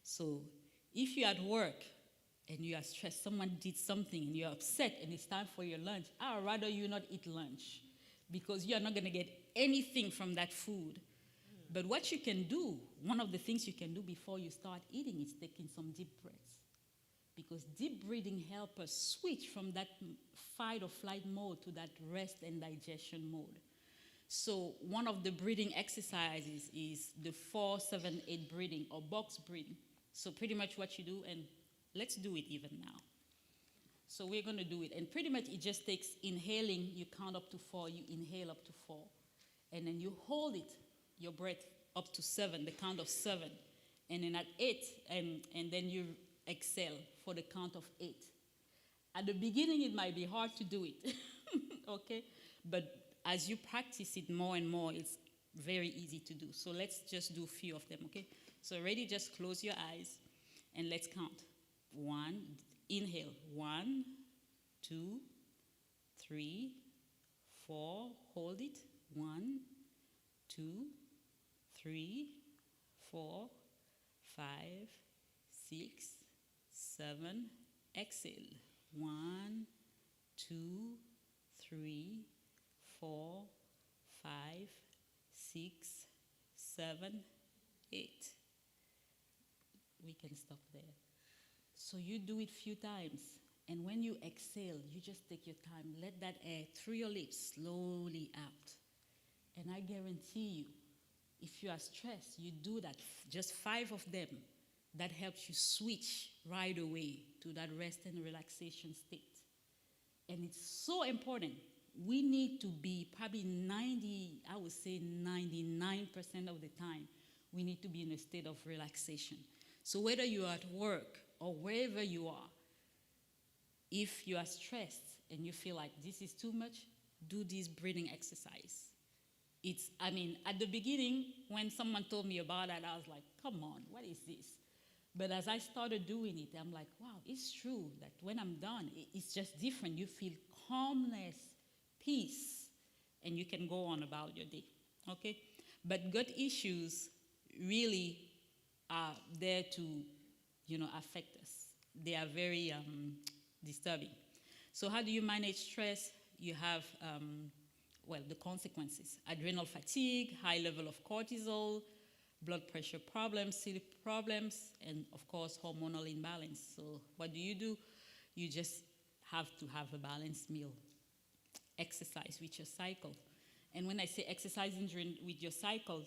So if you're at work and you are stressed, someone did something and you're upset and it's time for your lunch, I would rather you not eat lunch because you are not going to get anything from that food. But what you can do, one of the things you can do before you start eating is taking some deep breaths. Because deep breathing helps us switch from that fight or flight mode to that rest and digestion mode. So one of the breathing exercises is the 4-7-8 breathing or box breathing. So pretty much what you do, and let's do it even now. So we're going to do it. And pretty much it just takes inhaling, you count up to 4, you inhale up to 4. And then you hold it, your breath up to 7, the count of 7. And then at 8, and then you exhale for the count of 8. At the beginning, it might be hard to do it, okay? But as you practice it more and more, it's very easy to do. So let's just do a few of them, okay? So ready, just close your eyes and let's count. 1, inhale. 1, 2, 3, 4, hold it. 1, 2, 3, 4, 5, 6, 7, exhale. 1, 2, 3, 4, 5, 6, 7, 8. We can stop there. So you do it a few times. And when you exhale, you just take your time. Let that air through your lips slowly out. And I guarantee you, if you are stressed, you do that, just 5 of them. That helps you switch right away to that rest and relaxation state. And it's so important. We need to be probably 99% of the time, we need to be in a state of relaxation. So whether you're at work or wherever you are, if you are stressed and you feel like this is too much, do this breathing exercise. At the beginning, when someone told me about that, I was like, come on, what is this? But as I started doing it, I'm like, wow, it's true that when I'm done, it's just different. You feel calmness, peace, and you can go on about your day, okay? But gut issues really are there to, affect us. They are very disturbing. So how do you manage stress? You have, the consequences. Adrenal fatigue, high level of cortisol, blood pressure problems, sleep problems, and of course, hormonal imbalance. So what do? You just have to have a balanced meal. Exercise with your cycle. And when I say exercising with your cycle,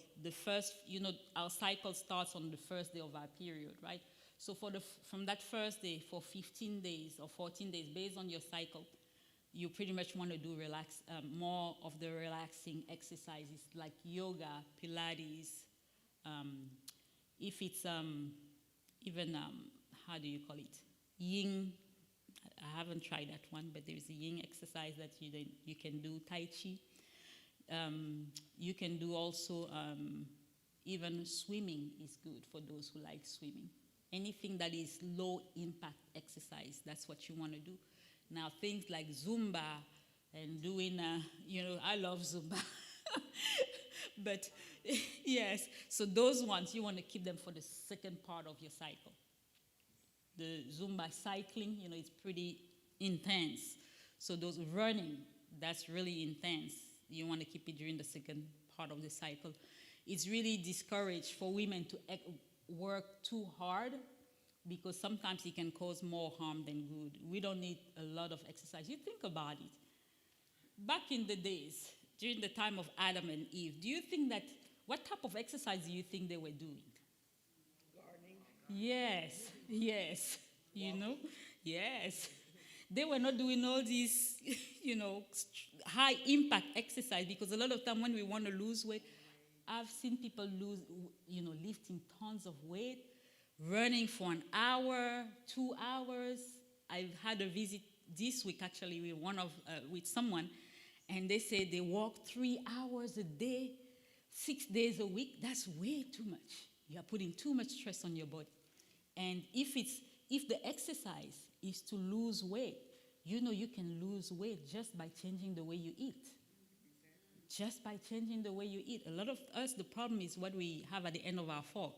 our cycle starts on the first day of our period, right? So from that first day, for 15 days or 14 days, based on your cycle, you pretty much want to do more of the relaxing exercises like yoga, Pilates, if it's how do you call it? Yin. I haven't tried that one, but there's a yin exercise that you can do, Tai Chi. You can do also, even swimming is good for those who like swimming. Anything that is low impact exercise, that's what you want to do. Now, things like Zumba and doing, I love Zumba. But yes, so those ones, you want to keep them for the second part of your cycle. The Zumba cycling, it's pretty intense. So those running, that's really intense. You want to keep it during the second part of the cycle. It's really discouraged for women to work too hard because sometimes it can cause more harm than good. We don't need a lot of exercise. You think about it. Back in the days, during the time of Adam and Eve, do you think that, what type of exercise do you think they were doing? Gardening. Yes, yes, yes. They were not doing all these, high impact exercise because a lot of time when we want to lose weight, I've seen people lifting tons of weight, running for an hour, 2 hours. I've had a visit this week actually with someone, and they say they walk 3 hours a day, 6 days a week. That's way too much. You are putting too much stress on your body. And if the exercise is to lose weight, you can lose weight just by changing the way you eat. Just by changing the way you eat. A lot of us, the problem is what we have at the end of our fork.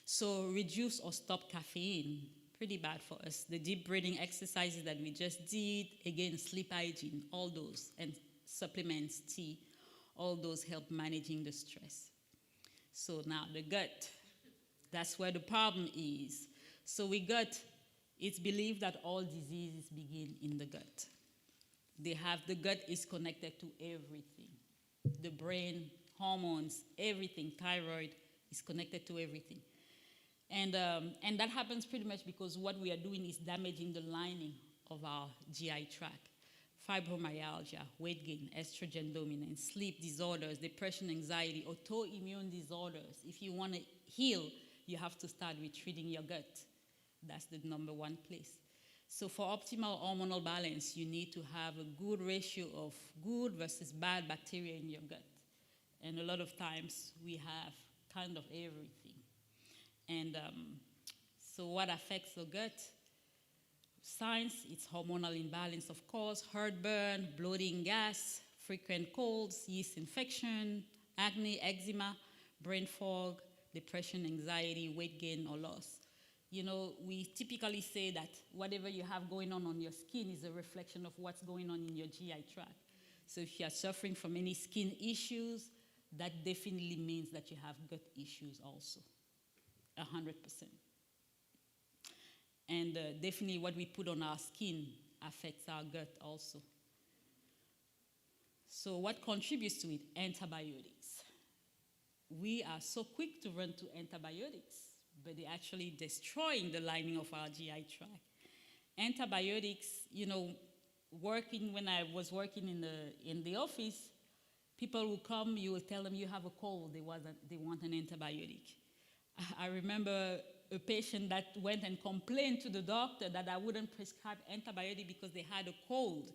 So reduce or stop caffeine. Pretty bad for us. The deep breathing exercises that we just did, again, sleep hygiene, all those, and supplements, tea, all those help managing the stress. So now the gut, that's where the problem is. So it's believed that all diseases begin in the gut. The gut is connected to everything. The brain, hormones, everything, thyroid is connected to everything. And that happens pretty much because what we are doing is damaging the lining of our GI tract. Fibromyalgia, weight gain, estrogen dominance, sleep disorders, depression, anxiety, autoimmune disorders. If you want to heal, you have to start with treating your gut. That's the number one place. So for optimal hormonal balance, you need to have a good ratio of good versus bad bacteria in your gut. And a lot of times we have kind of everything. And so what affects the gut? Signs, it's hormonal imbalance, of course, heartburn, bloating, gas, frequent colds, yeast infection, acne, eczema, brain fog, depression, anxiety, weight gain or loss. We typically say that whatever you have going on your skin is a reflection of what's going on in your GI tract. So if you are suffering from any skin issues, that definitely means that you have gut issues also, 100%. And definitely what we put on our skin affects our gut also. So what contributes to it? Antibiotics. We are so quick to run to antibiotics, but they're actually destroying the lining of our GI tract. Antibiotics, when I was working in the office, people will come, you will tell them you have a cold, they want an antibiotic. I remember a patient that went and complained to the doctor that I wouldn't prescribe antibiotic because they had a cold.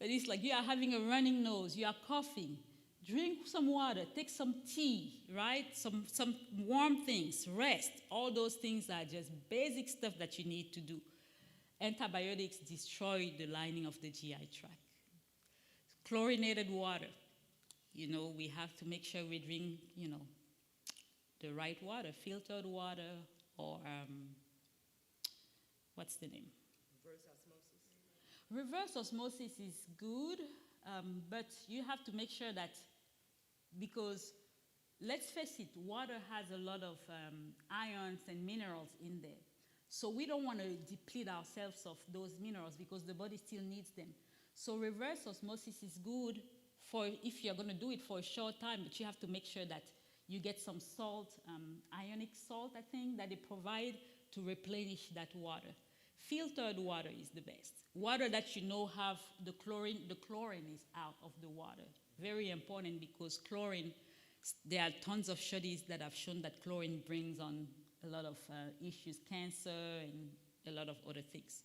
But it's like you are having a running nose, you are coughing. Drink some water, take some tea, right? Some warm things, rest. All those things are just basic stuff that you need to do. Antibiotics destroy the lining of the GI tract. Chlorinated water. We have to make sure we drink, the right water, filtered water, or what's the name? Reverse osmosis is good, but you have to make sure that, because let's face it, water has a lot of ions and minerals in there. So we don't want to deplete ourselves of those minerals because the body still needs them. So reverse osmosis is good for if you're going to do it for a short time, but you have to make sure that you get some salt, ionic salt, I think, that they provide to replenish that water. Filtered water is the best. Water that have the chlorine is out of the water. Very important because chlorine, there are tons of studies that have shown that chlorine brings on a lot of issues, cancer and a lot of other things.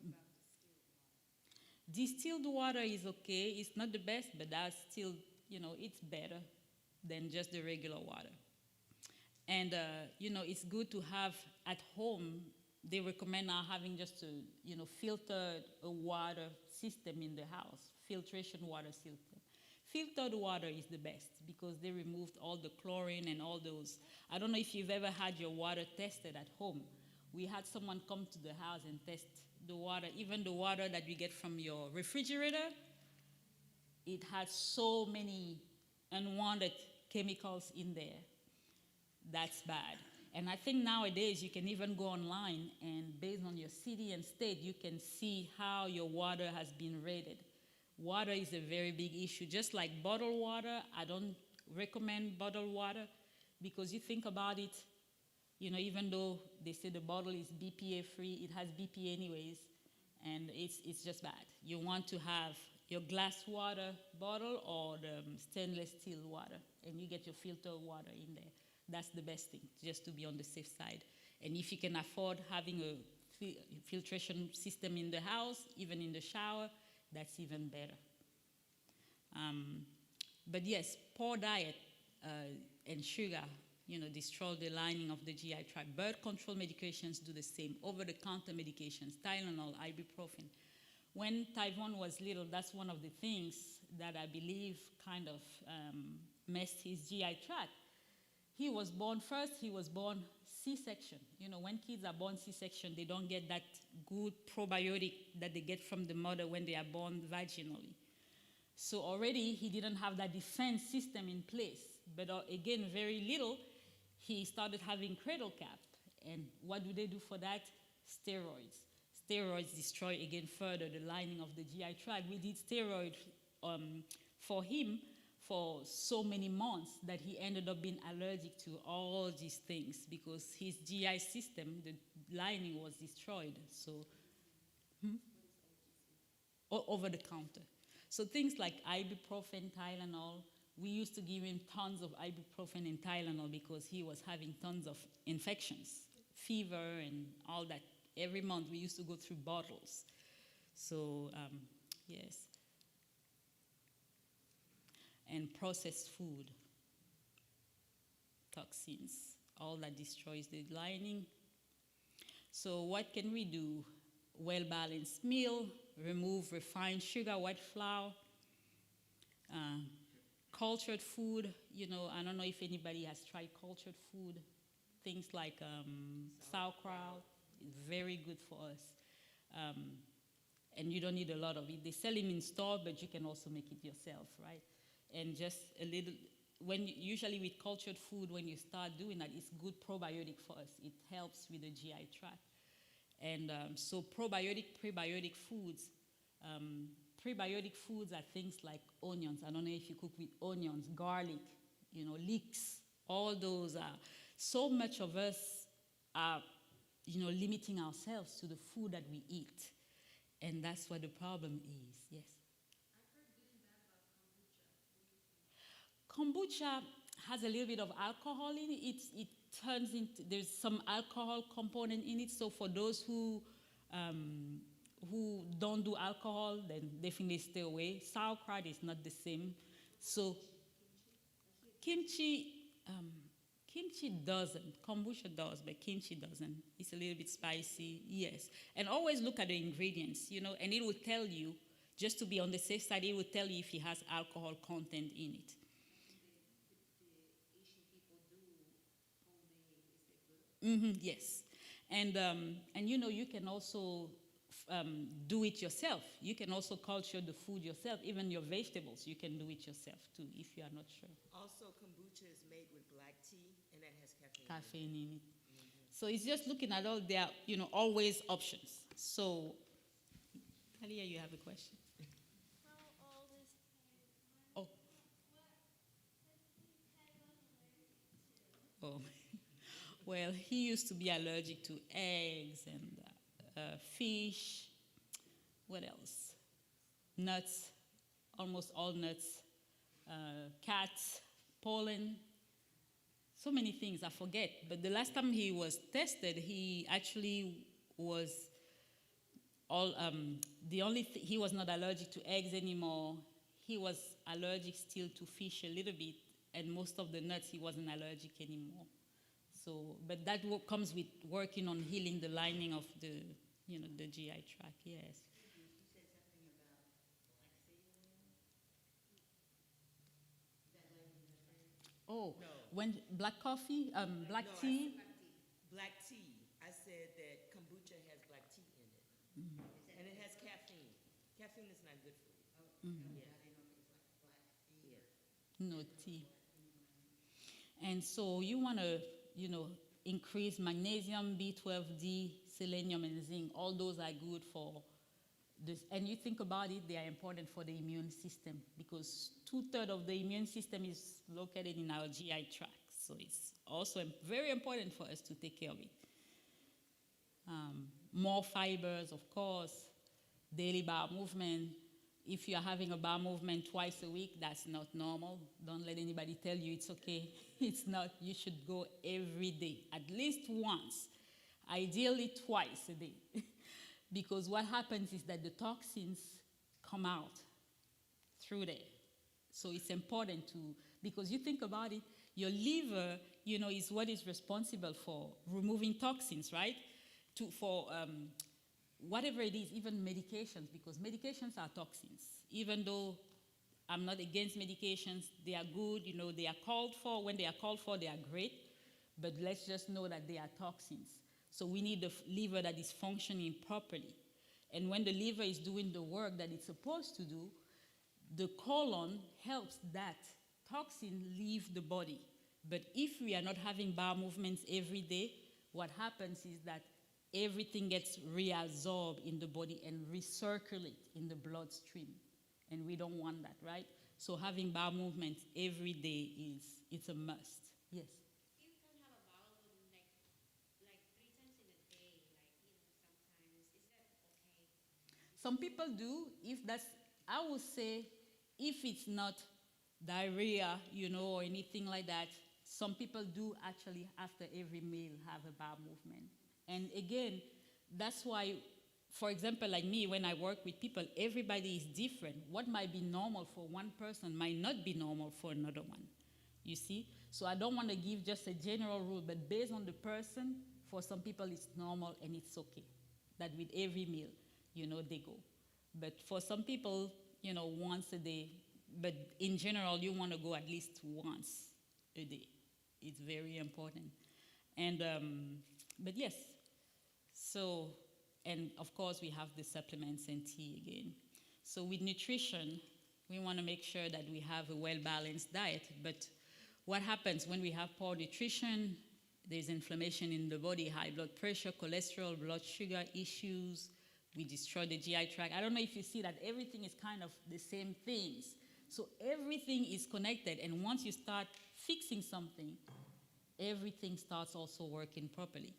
What about distilled water? Distilled water is okay. It's not the best, but that's still, it's better than just the regular water. And, it's good to have at home. They recommend now having just a filtered water system in the house, filtration water system. Filtered water is the best because they removed all the chlorine and all those. I don't know if you've ever had your water tested at home. We had someone come to the house and test the water, even the water that you get from your refrigerator. It had so many unwanted chemicals in there. That's bad. And I think nowadays you can even go online and based on your city and state, you can see how your water has been rated. Water is a very big issue. Just like bottled water, I don't recommend bottled water because you think about it, even though they say the bottle is BPA free, it has BPA anyways, and it's just bad. You want to have your glass water bottle or the stainless steel water, and you get your filtered water in there. That's the best thing, just to be on the safe side. And if you can afford having a filtration system in the house, even in the shower, that's even better. But yes, poor diet and sugar, destroy the lining of the GI tract. Birth control medications do the same. Over-the-counter medications, Tylenol, ibuprofen. When Tyvon was little, that's one of the things that I believe kind of messed his GI tract. He was born C-section. When kids are born C-section, they don't get that good probiotic that they get from the mother when they are born vaginally. So already he didn't have that defense system in place. But again, very little, he started having cradle cap. And what do they do for that? Steroids. Steroids destroy again further the lining of the GI tract. We did steroid for him for so many months that he ended up being allergic to all these things because his GI system, the lining was destroyed. So, over the counter. So things like ibuprofen, Tylenol, we used to give him tons of ibuprofen and Tylenol because he was having tons of infections, fever and all that. Every month we used to go through bottles. So, yes. And processed food, toxins, all that destroys the lining. So what can we do? Well-balanced meal, remove refined sugar, white flour, cultured food. I don't know if anybody has tried cultured food. Things like sauerkraut, very good for us. And you don't need a lot of it. They sell them in store, but you can also make it yourself, right? And just a little, usually with cultured food, when you start doing that, it's good probiotic for us. It helps with the GI tract. And so prebiotic foods. Prebiotic foods are things like onions. I don't know if you cook with onions, garlic, leeks. All those are, so much of us are, limiting ourselves to the food that we eat. And that's what the problem is, yes. Kombucha has a little bit of alcohol in it. It turns into, there's some alcohol component in it. So for those who don't do alcohol, then definitely stay away. Sauerkraut is not the same. So kimchi doesn't. Kombucha does, but kimchi doesn't. It's a little bit spicy, yes. And always look at the ingredients, and it will tell you, just to be on the safe side, it will tell you if it has alcohol content in it. Yes, and you can also do it yourself. You can also culture the food yourself, even your vegetables. You can do it yourself too, if you are not sure. Also, kombucha is made with black tea, and that has caffeine. Caffeine in it. So it's just looking at all there, always options. So, Talia, you have a question? How old is Tyvon? Oh. What is he Oh. Well, he used to be allergic to eggs and fish. What else? Nuts, almost all nuts. Cats, pollen. So many things, I forget. But the last time he was tested, he actually was he was not allergic to eggs anymore. He was allergic still to fish a little bit, and most of the nuts he wasn't allergic anymore. So, but that comes with working on healing the lining of the GI tract. Yes. You said something about like seed oil? Oh, No. when black coffee, black No, I tea. Black tea. I said that kombucha has black tea in it. And it has caffeine. Caffeine is not good for you. Yeah. No tea. And so you want to, you know, increase magnesium, B12D, selenium, and zinc. All those are good for this. And you think about it, they are important for the immune system because 2/3 of the immune system is located in our GI tract. So it's also very important for us to take care of it. More fibers, of course, daily bowel movement. If you're having a bowel movement twice a week, that's not normal. Don't let anybody tell you it's okay. It's not. You should go every day, at least once, ideally twice a day. Because what happens is that the toxins come out through there. So it's important to, because you think about it, your liver, you know, is what is responsible for removing toxins, right? For whatever it is, even medications, because medications are toxins. Even though I'm not against medications, they are good, you know, they are called for. When they are called for, they are great. But let's just know that they are toxins. So we need the liver that is functioning properly. And when the liver is doing the work that it's supposed to do, the colon helps that toxin leave the body. But if we are not having bowel movements every day, what happens is that everything gets reabsorbed in the body and recirculate in the bloodstream. And we don't want that, right? So having bowel movements every day it's a must. Yes. You can have a bowel movement like 3 times in a day, sometimes. Is that okay? Some people do. If that's, I would say, if it's not diarrhea, you know, or anything like that, some people do actually after every meal have a bowel movement. And again, that's why, for example, like me, when I work with people, everybody is different. What might be normal for one person might not be normal for another one. You see? So I don't want to give just a general rule, but based on the person, for some people it's normal and it's okay. That with every meal, you know, they go. But for some people, you know, once a day. But in general, you want to go at least once a day. It's very important. And, but yes, so, and of course we have the supplements and tea again. So with nutrition, we want to make sure that we have a well-balanced diet. But what happens when we have poor nutrition? There's inflammation in the body, high blood pressure, cholesterol, blood sugar issues. We destroy the GI tract. I don't know if you see that everything is kind of the same things. So everything is connected. And once you start fixing something, everything starts also working properly.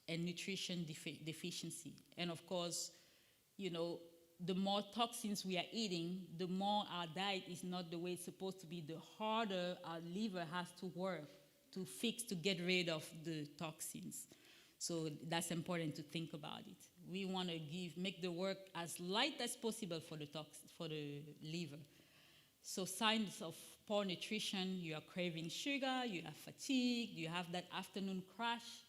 And nutrition deficiency. And of course, you know, the more toxins we are eating, the more our diet is not the way it's supposed to be, the harder our liver has to work to fix, to get rid of the toxins. So that's important to think about it. We want to make the work as light as possible for the liver. So signs of poor nutrition, you are craving sugar, you have fatigue, you have that afternoon crash,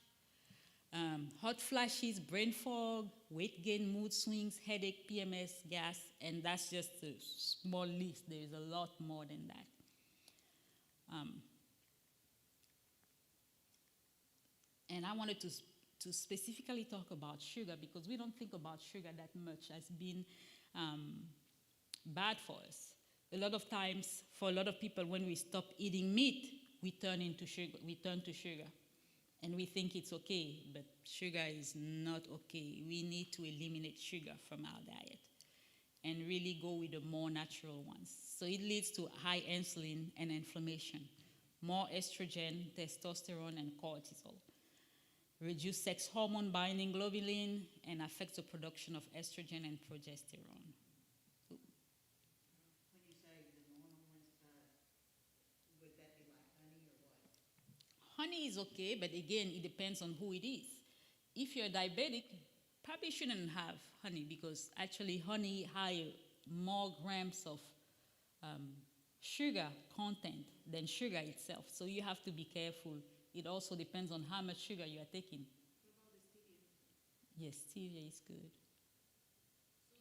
hot flashes, brain fog, weight gain, mood swings, headache, PMS, gas, and that's just a small list. There is a lot more than that. And I wanted to specifically talk about sugar because we don't think about sugar that much as being bad for us. A lot of times, for a lot of people, when we stop eating meat, we turn to sugar. And we think it's okay, but sugar is not okay. We need to eliminate sugar from our diet and really go with the more natural ones. So it leads to high insulin and inflammation, more estrogen, testosterone, and cortisol. Reduce sex hormone binding globulin and affects the production of estrogen and progesterone. When you say the normal ones, would that be like honey or what? Honey is okay, but again, it depends on who it is. If you're diabetic, probably shouldn't have honey because actually honey has more grams of sugar content than sugar itself. So you have to be careful. It also depends on how much sugar you are taking. What about the stevia? Yes, stevia is good.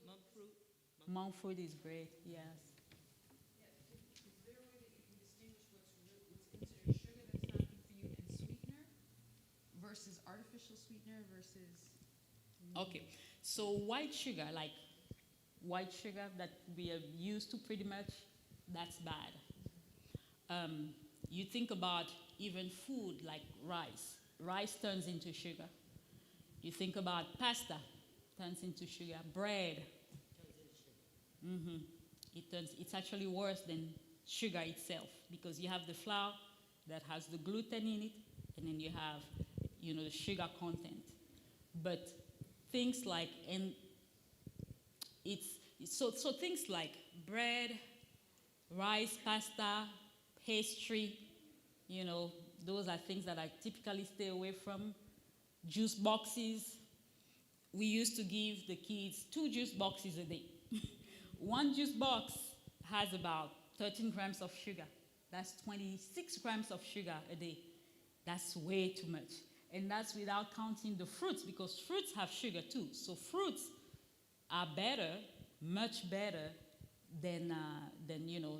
Monk fruit. Monk fruit is great, yes. Yeah, is there a way that you can distinguish what's considered versus artificial sweetener versus. Okay, so white sugar, like white sugar that we are used to pretty much, that's bad. You think about even food like rice. Rice turns into sugar. You think about pasta, turns into sugar. Bread, it's actually worse than sugar itself because you have the flour that has the gluten in it, and then you have, the sugar content. But things like, and it's, so things like bread, rice, pasta, pastry, those are things that I typically stay away from. Juice boxes. We used to give the kids 2 juice boxes a day. One juice box has about 13 grams of sugar. That's 26 grams of sugar a day. That's way too much. And that's without counting the fruits, because fruits have sugar too. So fruits are better, much better than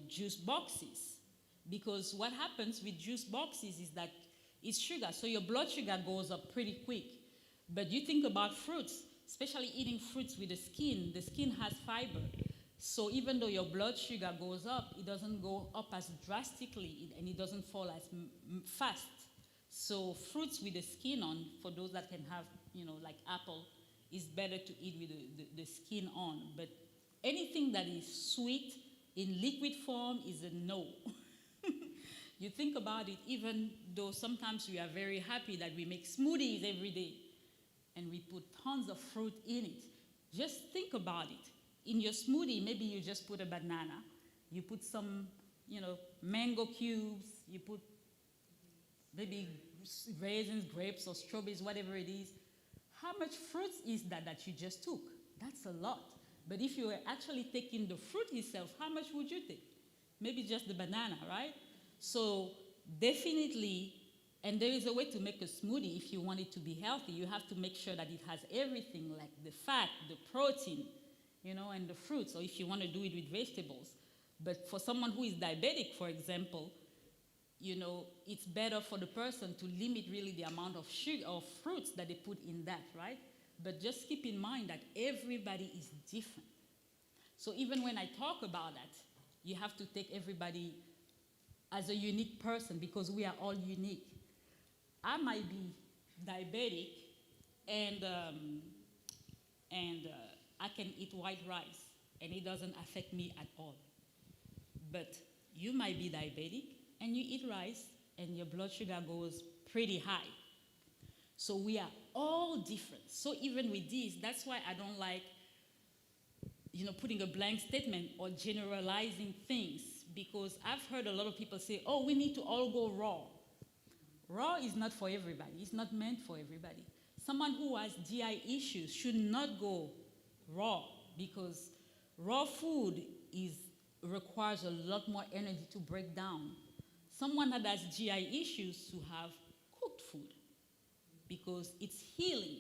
juice boxes. Because what happens with juice boxes is that it's sugar, so your blood sugar goes up pretty quick. But you think about fruits, especially eating fruits with the skin has fiber. So even though your blood sugar goes up, it doesn't go up as drastically, and it doesn't fall as fast. So fruits with the skin on, for those that can have, like apple, is better to eat with the skin on. But anything that is sweet in liquid form is a no. You think about it, even though sometimes we are very happy that we make smoothies every day and we put tons of fruit in it. Just think about it. In your smoothie, maybe you just put a banana, you put some, mango cubes, you put maybe raisins, grapes, or strawberries, whatever it is. How much fruit is that you just took? That's a lot. But if you were actually taking the fruit itself, how much would you take? Maybe just the banana, right? So definitely, and there is a way to make a smoothie if you want it to be healthy. You have to make sure that it has everything, like the fat, the protein, and the fruits, or if you want to do it with vegetables. But for someone who is diabetic, for example, it's better for the person to limit really the amount of sugar or fruits that they put in that, right? But just keep in mind that everybody is different. So even when I talk about that, you have to take everybody as a unique person, because we are all unique. I might be diabetic, and I can eat white rice, and it doesn't affect me at all. But you might be diabetic, and you eat rice, and your blood sugar goes pretty high. So we are all different. So even with this, that's why I don't like, putting a blank statement or generalizing things, because I've heard a lot of people say, oh, we need to all go raw. Raw is not for everybody. It's not meant for everybody. Someone who has GI issues should not go raw, because raw food requires a lot more energy to break down. Someone that has GI issues should have cooked food, because it's healing,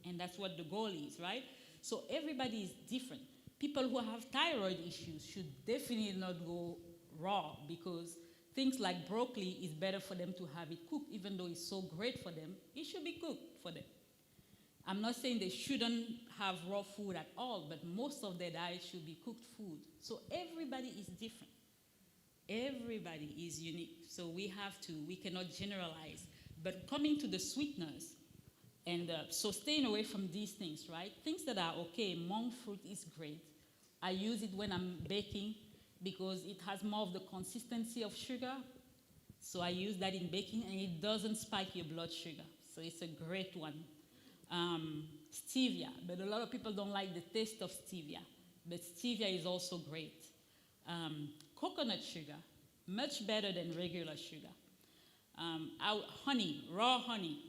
and that's what the goal is, right? So everybody is different. People who have thyroid issues should definitely not go raw, because things like broccoli is better for them to have it cooked. Even though it's so great for them, it should be cooked for them. I'm not saying they shouldn't have raw food at all, but most of their diet should be cooked food. So everybody is different. Everybody is unique. So we cannot generalize. But coming to the sweeteners, and so staying away from these things, right? Things that are okay. Monk fruit is great. I use it when I'm baking because it has more of the consistency of sugar. So I use that in baking, and it doesn't spike your blood sugar. So it's a great one. Stevia, but a lot of people don't like the taste of stevia. But stevia is also great. Coconut sugar, much better than regular sugar. Honey, raw honey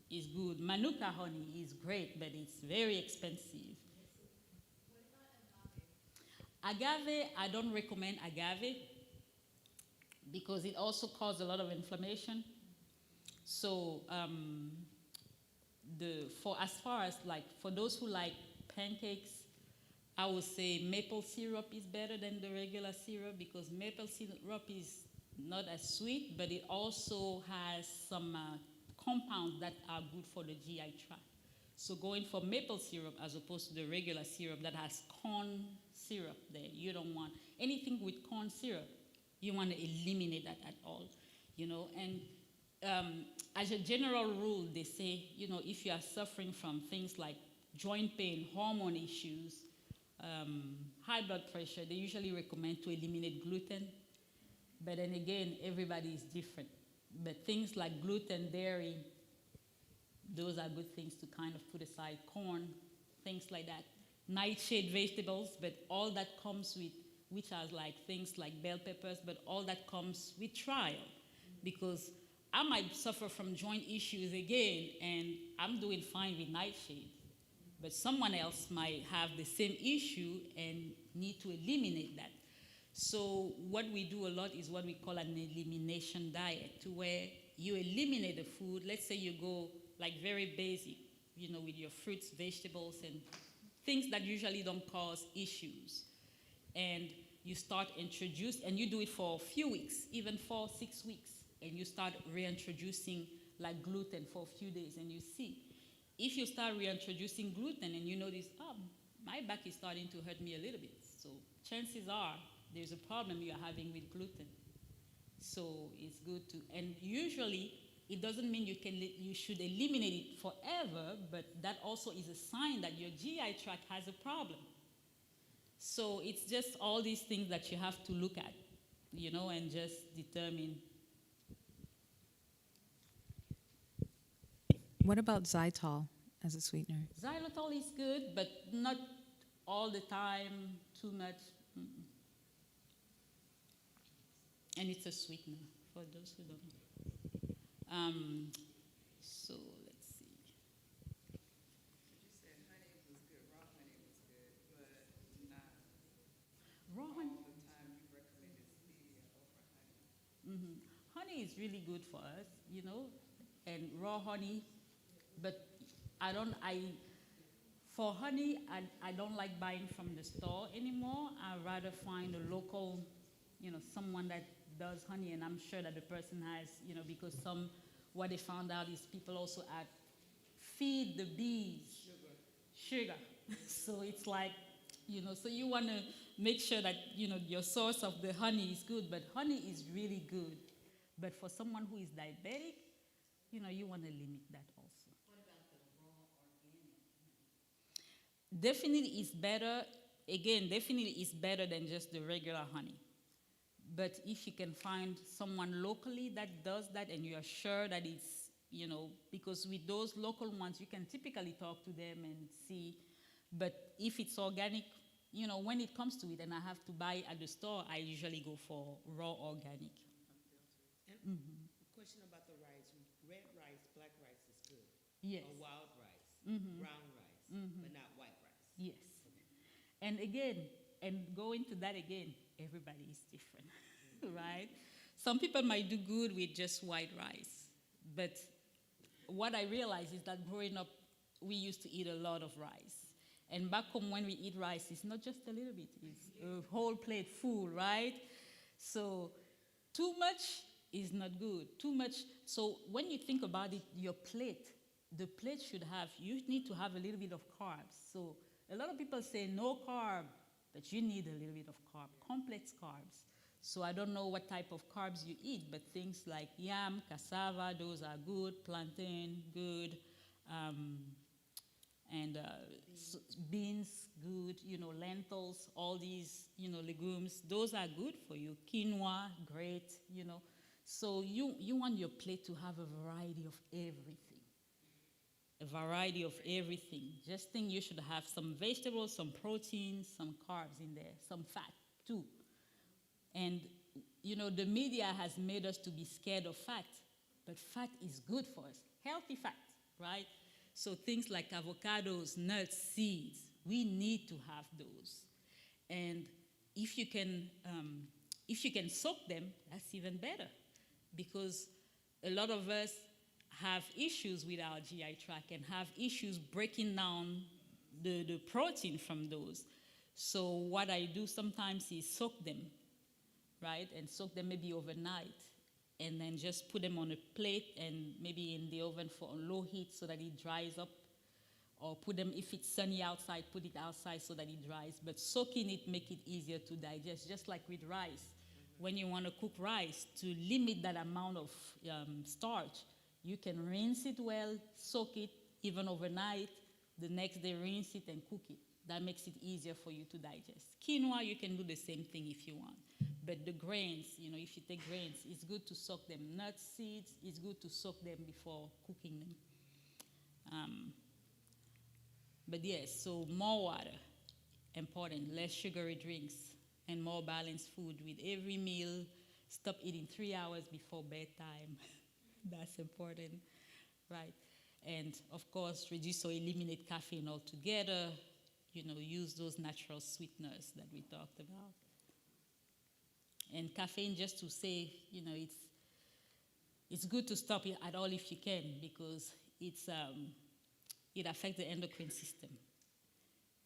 is good. Manuka honey is great, but it's very expensive. What about agave? Agave, I don't recommend agave because it also causes a lot of inflammation. So for those who like pancakes, I would say maple syrup is better than the regular syrup, because maple syrup is not as sweet, but it also has some compounds that are good for the GI tract. So going for maple syrup as opposed to the regular syrup that has corn syrup there, you don't want anything with corn syrup. You want to eliminate that at all, And as a general rule, they say, if you are suffering from things like joint pain, hormone issues, high blood pressure, they usually recommend to eliminate gluten. But then again, everybody is different. But things like gluten, dairy, those are good things to kind of put aside. Corn, things like that. Nightshade vegetables, but all that comes with, which are like things like bell peppers, but all that comes with trial. Because I might suffer from joint issues again, and I'm doing fine with nightshade. But someone else might have the same issue and need to eliminate that. So what we do a lot is what we call an elimination diet, to where you eliminate the food. Let's say you go like very basic, with your fruits, vegetables, and things that usually don't cause issues. And you start and you do it for a few weeks, even 4-6 weeks, and you start reintroducing like gluten for a few days, and you see. If you start reintroducing gluten and you notice, my back is starting to hurt me a little bit, so chances are there's a problem you're having with gluten. So it's good to, and usually it doesn't mean you should eliminate it forever, but that also is a sign that your GI tract has a problem. So it's just all these things that you have to look at, and just determine. What about xylitol as a sweetener? Xylitol is good, but not all the time, too much. Mm-mm. And it's a sweetener, for those who don't know. So let's see. You said honey was good, raw honey was good, but not Raw all honey. the time you recommended stevia over honey. Mm-hmm. Honey is really good for us, and raw honey. But for honey, I don't like buying from the store anymore. I rather find a local, someone that does honey, and I'm sure that the person has, because what they found out is people also feed the bees sugar. So it's like, so you want to make sure that, your source of the honey is good, but honey is really good. But for someone who is diabetic, you want to limit that also. What about the raw organic? Definitely is better. Again, definitely is better than just the regular honey. But if you can find someone locally that does that and you are sure that it's, because with those local ones, you can typically talk to them and see. But if it's organic, when it comes to it and I have to buy at the store, I usually go for raw organic. And question about the rice. Red rice, black rice is good. Yes. Or wild rice, brown rice, but not white rice. Yes. And again, and go into that again, everybody is different, right? Some people might do good with just white rice. But what I realized is that growing up, we used to eat a lot of rice. And back home, when we eat rice, it's not just a little bit, it's a whole plate full, right? So too much is not good. Too much. So when you think about it, your plate, the plate you need to have a little bit of carbs. So a lot of people say no carb, but you need a little bit of carb, complex carbs. So I don't know what type of carbs you eat, but things like yam, cassava, those are good, plantain, good, and beans, good, lentils, all these, legumes, those are good for you. Quinoa, great, So you want your plate to have a variety of everything. A variety of everything. Just think you should have some vegetables, some proteins, some carbs in there, some fat too. And, the media has made us to be scared of fat, but fat is good for us. Healthy fat, right? So things like avocados, nuts, seeds, we need to have those. And if you can soak them, that's even better, because a lot of us have issues with our GI tract and have issues breaking down the protein from those. So what I do sometimes is soak them, right? And soak them maybe overnight. and then just put them on a plate and maybe in the oven for low heat so that it dries up. Or put them, if it's sunny outside, put it outside so that it dries. But soaking it make it easier to digest, just like with rice. When you want to cook rice, to limit that amount of starch, you can rinse it well, soak it even overnight, the next day rinse it and cook it. That makes it easier for you to digest. Quinoa, you can do the same thing if you want. But the grains, if you take grains, it's good to soak them. Nuts, seeds, it's good to soak them before cooking them. But yes, so more water, important, less sugary drinks, and more balanced food with every meal. Stop eating 3 hours before bedtime. That's important, right? And of course, reduce or eliminate caffeine altogether. Use those natural sweeteners that we talked about. And caffeine, just to say, it's good to stop it at all if you can, because it affects the endocrine system.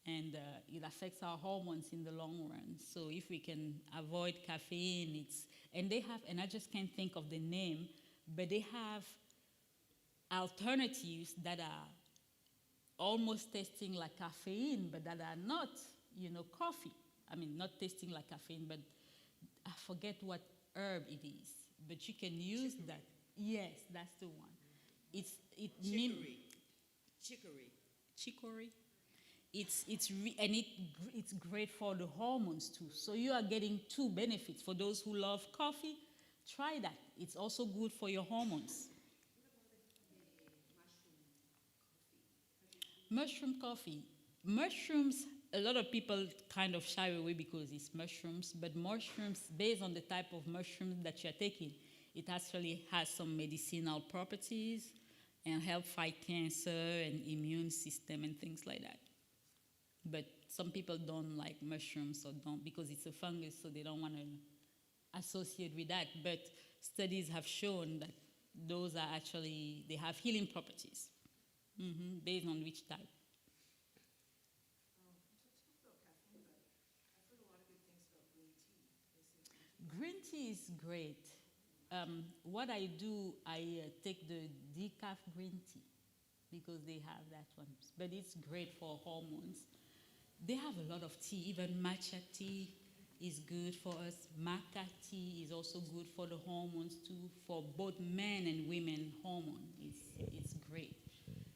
And it affects our hormones in the long run. So if we can avoid caffeine, and I just can't think of the name, but they have alternatives that are almost tasting like caffeine, but that are not, coffee. I mean, not tasting like caffeine, but I forget what herb it is. But you can use Chicory. that. Yes, that's the one. Chicory. It's great for the hormones too. So you are getting two benefits. For those who love coffee, try that. It's also good for your hormones. Mushroom coffee. Mushrooms, a lot of people kind of shy away because it's mushrooms, but mushrooms, based on the type of mushroom that you're taking, it actually has some medicinal properties and help fight cancer and immune system and things like that. But some people don't like mushrooms or don't, because it's a fungus, so they don't want to associate with that. But studies have shown that those are actually, they have healing properties based on which type. Green tea is great. What I do, I take the decaf green tea because they have that one. But it's great for hormones. They have a lot of tea. Even matcha tea is good for us. Maca tea is also good for the hormones too. For both men and women, hormone it's great.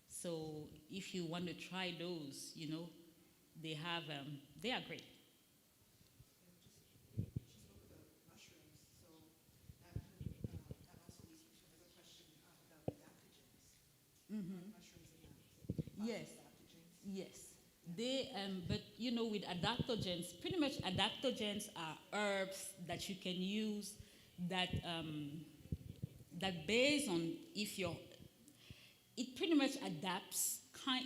So if you want to try those, they are great. Yes, yes. But with adaptogens, pretty much adaptogens are herbs that you can use that based on it pretty much adapts,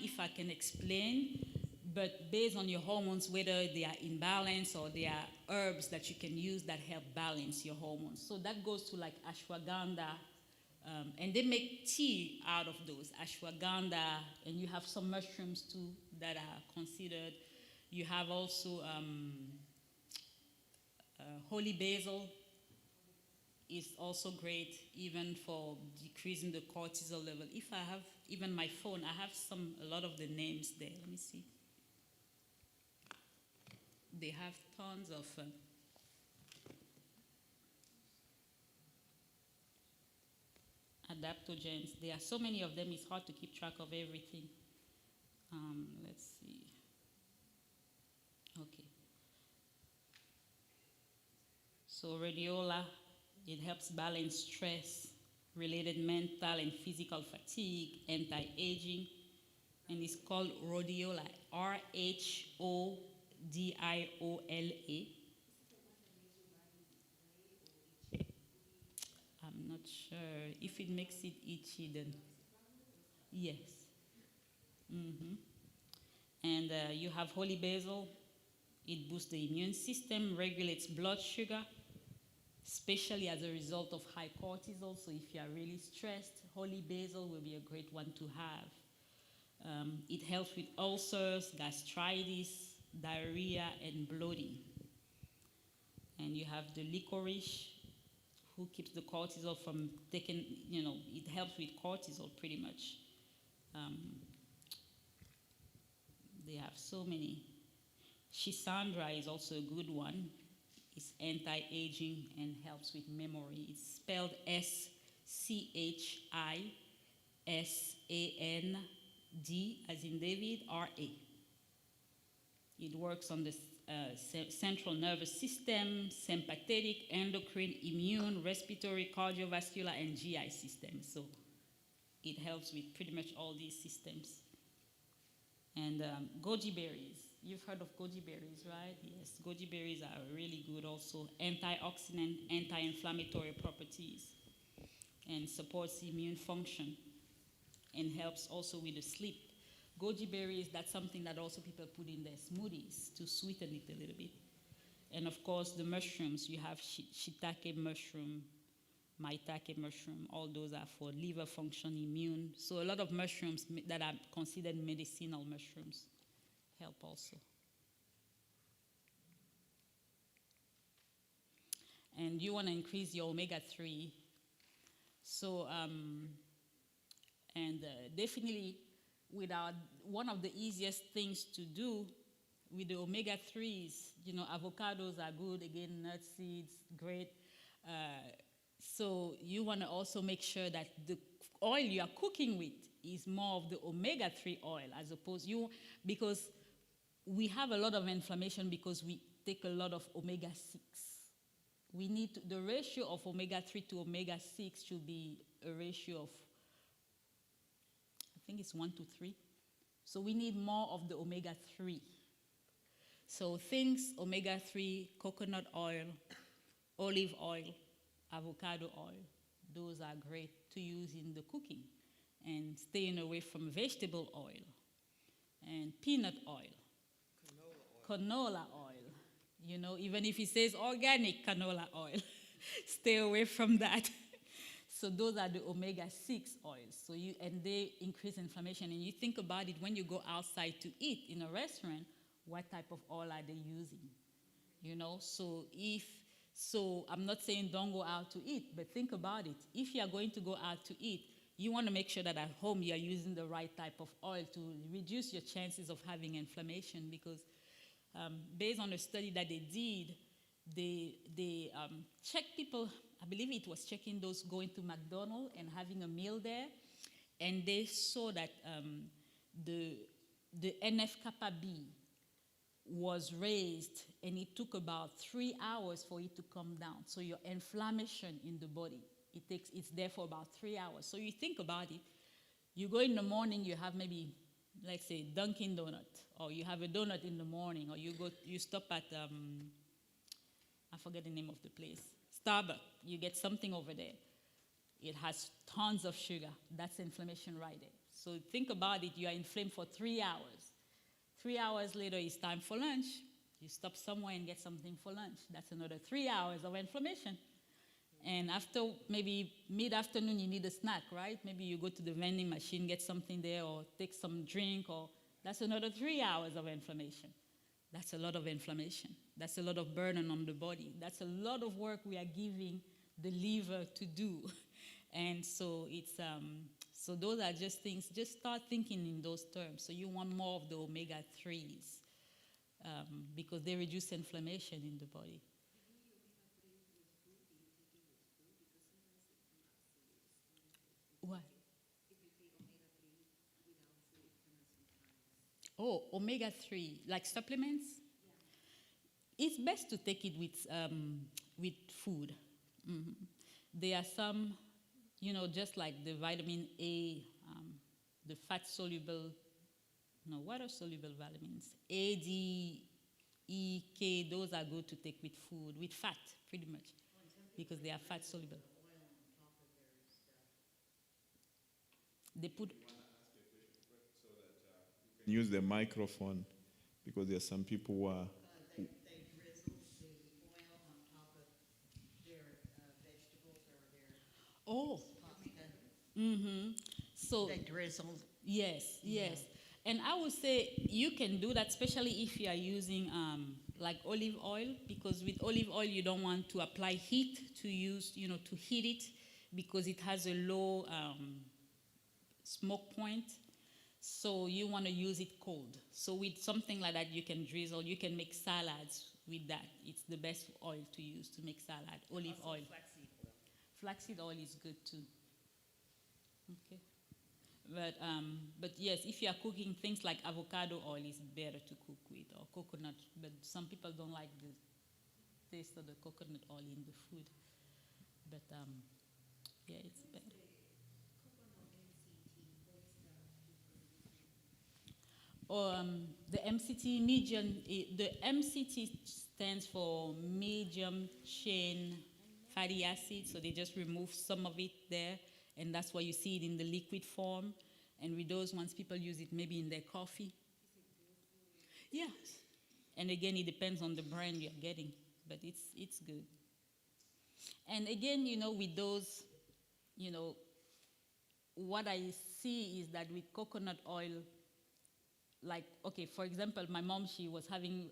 if I can explain, but based on your hormones, whether they are in balance or they are herbs that you can use that help balance your hormones. So that goes to like ashwagandha, and they make tea out of those, ashwagandha, and you have some mushrooms too that are considered. You have also holy basil is also great, even for decreasing the cortisol level. If I have even my phone, I have a lot of the names there. Let me see. They have tons of adaptogens. There are so many of them, it's hard to keep track of everything. Let's see. Okay. So rhodiola, it helps balance stress, related mental and physical fatigue, anti-aging, and it's called rhodiola, RHODIOLA. I'm not sure if it makes it itchy. Then yes. And you have holy basil. It boosts the immune system, regulates blood sugar, especially as a result of high cortisol. So if you are really stressed, holy basil will be a great one to have. It helps with ulcers, gastritis, diarrhea, and bloating. And you have the licorice, who keeps the cortisol from taking, it helps with cortisol pretty much. Um, they have so many. Shisandra is also a good one. It's anti-aging and helps with memory. It's spelled SCHISAND as in David, RA. It works on the central nervous system, sympathetic, endocrine, immune, respiratory, cardiovascular, and GI systems. So it helps with pretty much all these systems. And goji berries. You've heard of goji berries, right? Yes, goji berries are really good also. Antioxidant, anti-inflammatory properties, and supports immune function, and helps also with the sleep. Goji berries, that's something that also people put in their smoothies to sweeten it a little bit. And of course, the mushrooms, you have shiitake mushroom, maitake mushroom, all those are for liver function, immune. So a lot of mushrooms that are considered medicinal mushrooms help also. And you want to increase your omega-3. So, definitely, one of the easiest things to do with the omega-3s, avocados are good, again, nuts, seeds, great. So you want to also make sure that the oil you are cooking with is more of the omega-3 oil as opposed because we have a lot of inflammation because we take a lot of omega-6. The ratio of omega-3 to omega-6 should be a ratio of, I think it's 1 to 3. So we need more of the omega-3. So things omega-3, coconut oil, olive oil, avocado oil, those are great to use in the cooking. And staying away from vegetable oil and peanut oil, canola oil. Even if it says organic canola oil, stay away from that. So those are the omega-6 oils. And they increase inflammation. And you think about it when you go outside to eat in a restaurant, what type of oil are they using? So I'm not saying don't go out to eat, but think about it. If you are going to go out to eat, you want to make sure that at home you are using the right type of oil to reduce your chances of having inflammation because based on a study that they did, they checked people, I believe it was checking those going to McDonald's and having a meal there, and they saw that the NF-kappa B was raised, and it took about 3 hours for it to come down. So your inflammation in the body, it's there for about 3 hours. So you think about it, you go in the morning, you have maybe, let's say, Dunkin' Donut, or you have a donut in the morning, or you stop at, I forget the name of the place, Starbucks, you get something over there. It has tons of sugar. That's inflammation right there. So think about it, you are inflamed for 3 hours. 3 hours later, it's time for lunch. You stop somewhere and get something for lunch. That's another 3 hours of inflammation. And after maybe mid-afternoon, you need a snack, right? Maybe you go to the vending machine, get something there, or take some drink, or that's another 3 hours of inflammation. That's a lot of inflammation. That's a lot of burden on the body. That's a lot of work we are giving the liver to do. And so so those are just things, just start thinking in those terms. So you want more of the omega-3s because they reduce inflammation in the body. What? Oh, omega-3, like supplements? Yeah. It's best to take it with food. Mm-hmm. There are some, just like the vitamin A, the fat-soluble, water-soluble vitamins, A, D, E, K, those are good to take with food, with fat, pretty much, because they are fat-soluble. They put... Use the microphone because there are some people who are. They drizzle the oil on top of their vegetables or their Oh. pasta. Mm-hmm. So they drizzle. Yes. And I would say you can do that, especially if you are using like olive oil, because with olive oil you don't want to apply heat to use, to heat it, because it has a low smoke point. So you want to use it cold. So with something like that, you can drizzle. You can make salads with that. It's the best oil to use to make salad. Olive Also oil. flaxseed oil. Flaxseed oil is good too. Okay. But yes, if you are cooking things like avocado oil, is better to cook with, or coconut. But some people don't like the taste of the coconut oil in the food. But yeah, it's better. Or the MCT medium. The MCT stands for medium chain fatty acid. So they just remove some of it there, and that's why you see it in the liquid form. And with those ones, people use it maybe in their coffee. Yes. And again, it depends on the brand you're getting, but it's good. And again, with those, what I see is that with coconut oil, like, okay, for example, my mom, she was having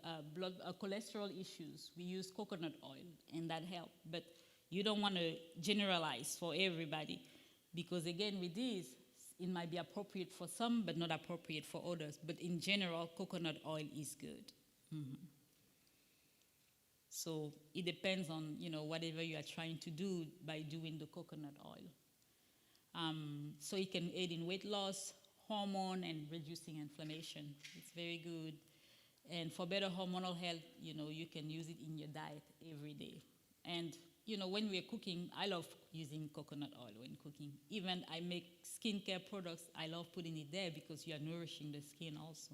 cholesterol issues. We used coconut oil, and that helped. But you don't want to generalize for everybody, because again, with this, it might be appropriate for some, but not appropriate for others. But in general, coconut oil is good. Mm-hmm. So it depends on, whatever you are trying to do by doing the coconut oil. So it can aid in weight loss, hormone, and reducing inflammation. It's very good. And for better hormonal health, you can use it in your diet every day. And, when we're cooking, I love using coconut oil when cooking. Even I make skincare products, I love putting it there because you are nourishing the skin also.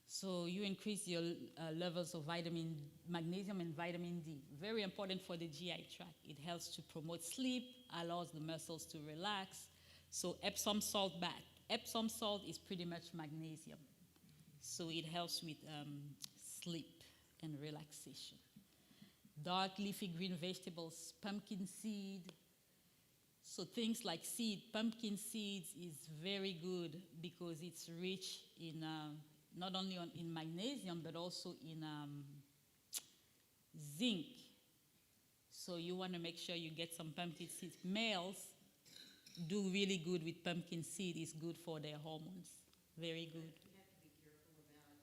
So you increase your levels of magnesium and vitamin D. Very important for the GI tract. It helps to promote sleep, allows the muscles to relax. So Epsom salt bath. Epsom salt is pretty much magnesium. So it helps with sleep and relaxation. Dark leafy green vegetables, pumpkin seed. So things like pumpkin seeds is very good because it's rich in not only in magnesium, but also in zinc. So you want to make sure you get some pumpkin seeds. Males do really good with pumpkin seed. It's good for their hormones. Very good. You have to be careful about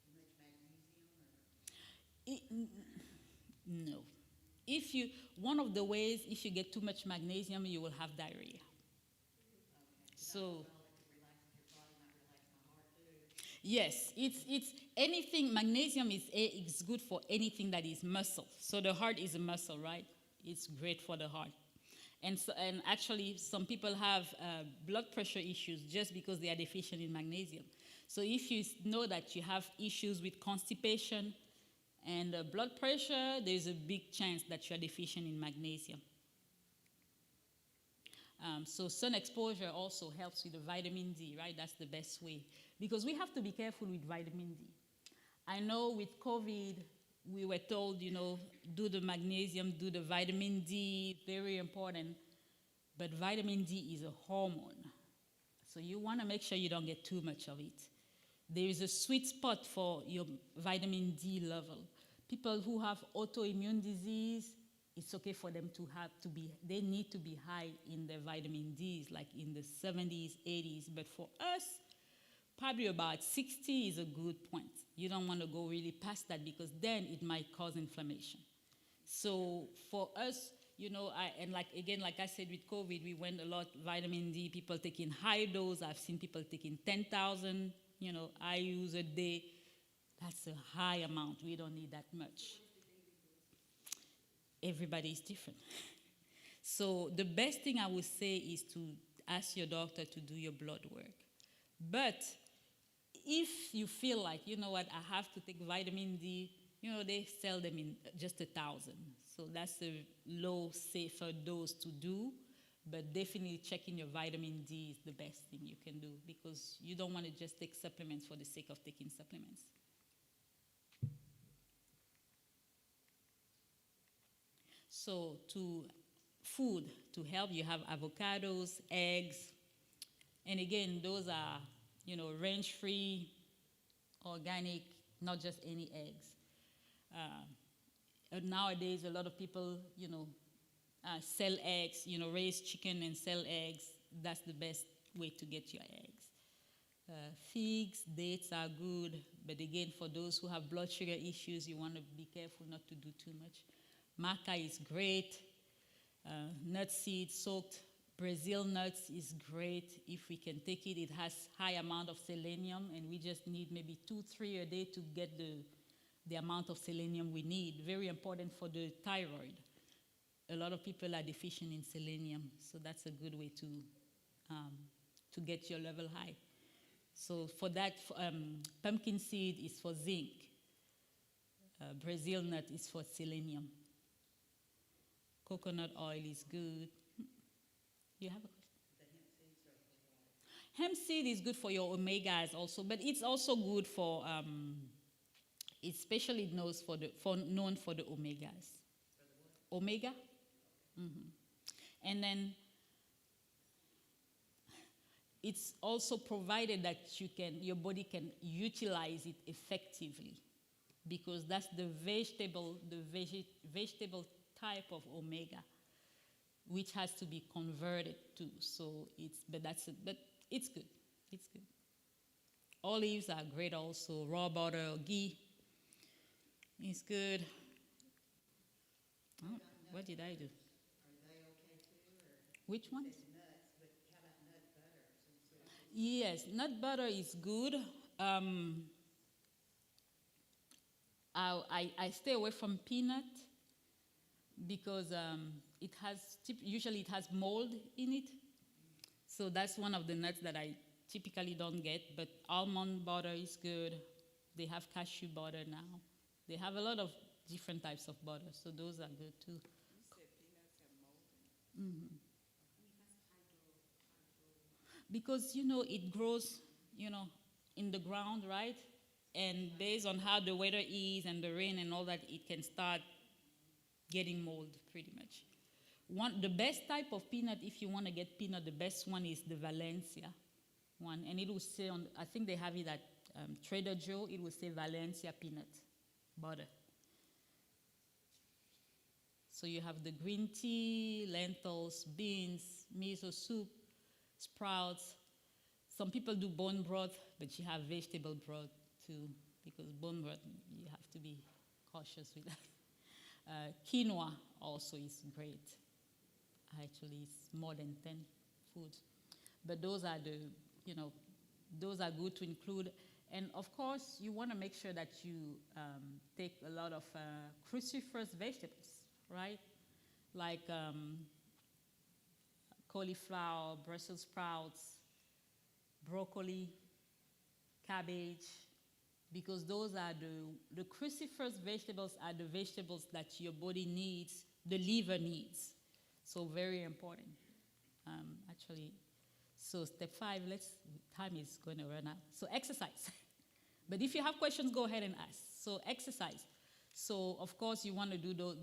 too much magnesium, or? No. One of the ways, if you get too much magnesium, you will have diarrhea. So, yes, it's anything. Magnesium is good for anything that is muscle. So the heart is a muscle, right? It's great for the heart. And actually, some people have blood pressure issues just because they are deficient in magnesium. So if you know that you have issues with constipation and blood pressure, there's a big chance that you are deficient in magnesium. So sun exposure also helps with the vitamin D, right? That's the best way. Because we have to be careful with vitamin D. I know with COVID, we were told, do the magnesium, do the vitamin D, very important. But vitamin D is a hormone. So you want to make sure you don't get too much of it. There is a sweet spot for your vitamin D level. People who have autoimmune disease, it's okay for them they need to be high in their vitamin Ds, like in the 70s, 80s. But for us, probably about 60 is a good point. You don't want to go really past that because then it might cause inflammation. So for us, like I said with COVID, we went a lot vitamin D, people taking high dose. I've seen people taking 10,000, IUs a day. That's a high amount. We don't need that much. Everybody is different. So the best thing I would say is to ask your doctor to do your blood work. But if you feel like, I have to take vitamin D, they sell them in just 1,000. So that's a low, safer dose to do. But definitely checking your vitamin D is the best thing you can do because you don't want to just take supplements for the sake of taking supplements. So food to help, you have avocados, eggs, and again, those are range-free, organic, not just any eggs. Nowadays, a lot of people, sell eggs, raise chicken and sell eggs. That's the best way to get your eggs. Figs, dates are good, but again, for those who have blood sugar issues, you want to be careful not to do too much. Maca is great. Nut seeds, soaked Brazil nuts is great. If we can take it, it has high amount of selenium, and we just need maybe 2-3 a day to get the amount of selenium we need. Very important for the thyroid. A lot of people are deficient in selenium, so that's a good way to get your level high. So for that, pumpkin seed is for zinc. Brazil nut is for selenium. Coconut oil is good. You have a question? Hemp seed is good for your omegas also, but it's also good for, especially known for the omegas. Omega? Mm-hmm. And then it's also provided that your body can utilize it effectively, because that's the vegetable type of omega, which has to be converted to. So but it's good. It's good. Olives are great also. Raw butter, ghee is good. Oh, what did I do? Are they okay too, or? Which ones? Nuts, but how about nut butter? Yes, nut butter is good. I stay away from peanut because usually it has mold in it. So that's one of the nuts that I typically don't get. But almond butter is good. They have cashew butter now. They have a lot of different types of butter, so those are good too. You said peanuts have mold in it. Mm-hmm. Because it grows in the ground, right? And based on how the weather is and the rain and all that, it can start getting mold pretty much. The best type of peanut, if you want to get peanut, the best one is the Valencia one, and it will say I think they have it at Trader Joe. It will say Valencia peanut butter. So you have the green tea, lentils, beans, miso soup, sprouts. Some people do bone broth, but you have vegetable broth too, because bone broth, you have to be cautious with that. Quinoa also is great. Actually, it's more than 10 foods. But those are those are good to include. And of course, you want to make sure that you take a lot of cruciferous vegetables, right? Like cauliflower, Brussels sprouts, broccoli, cabbage, because those are the cruciferous vegetables are the vegetables that your body needs, the liver needs. So very important, actually. So step 5, time is going to run out. So exercise. But if you have questions, go ahead and ask. So exercise. So of course you want to do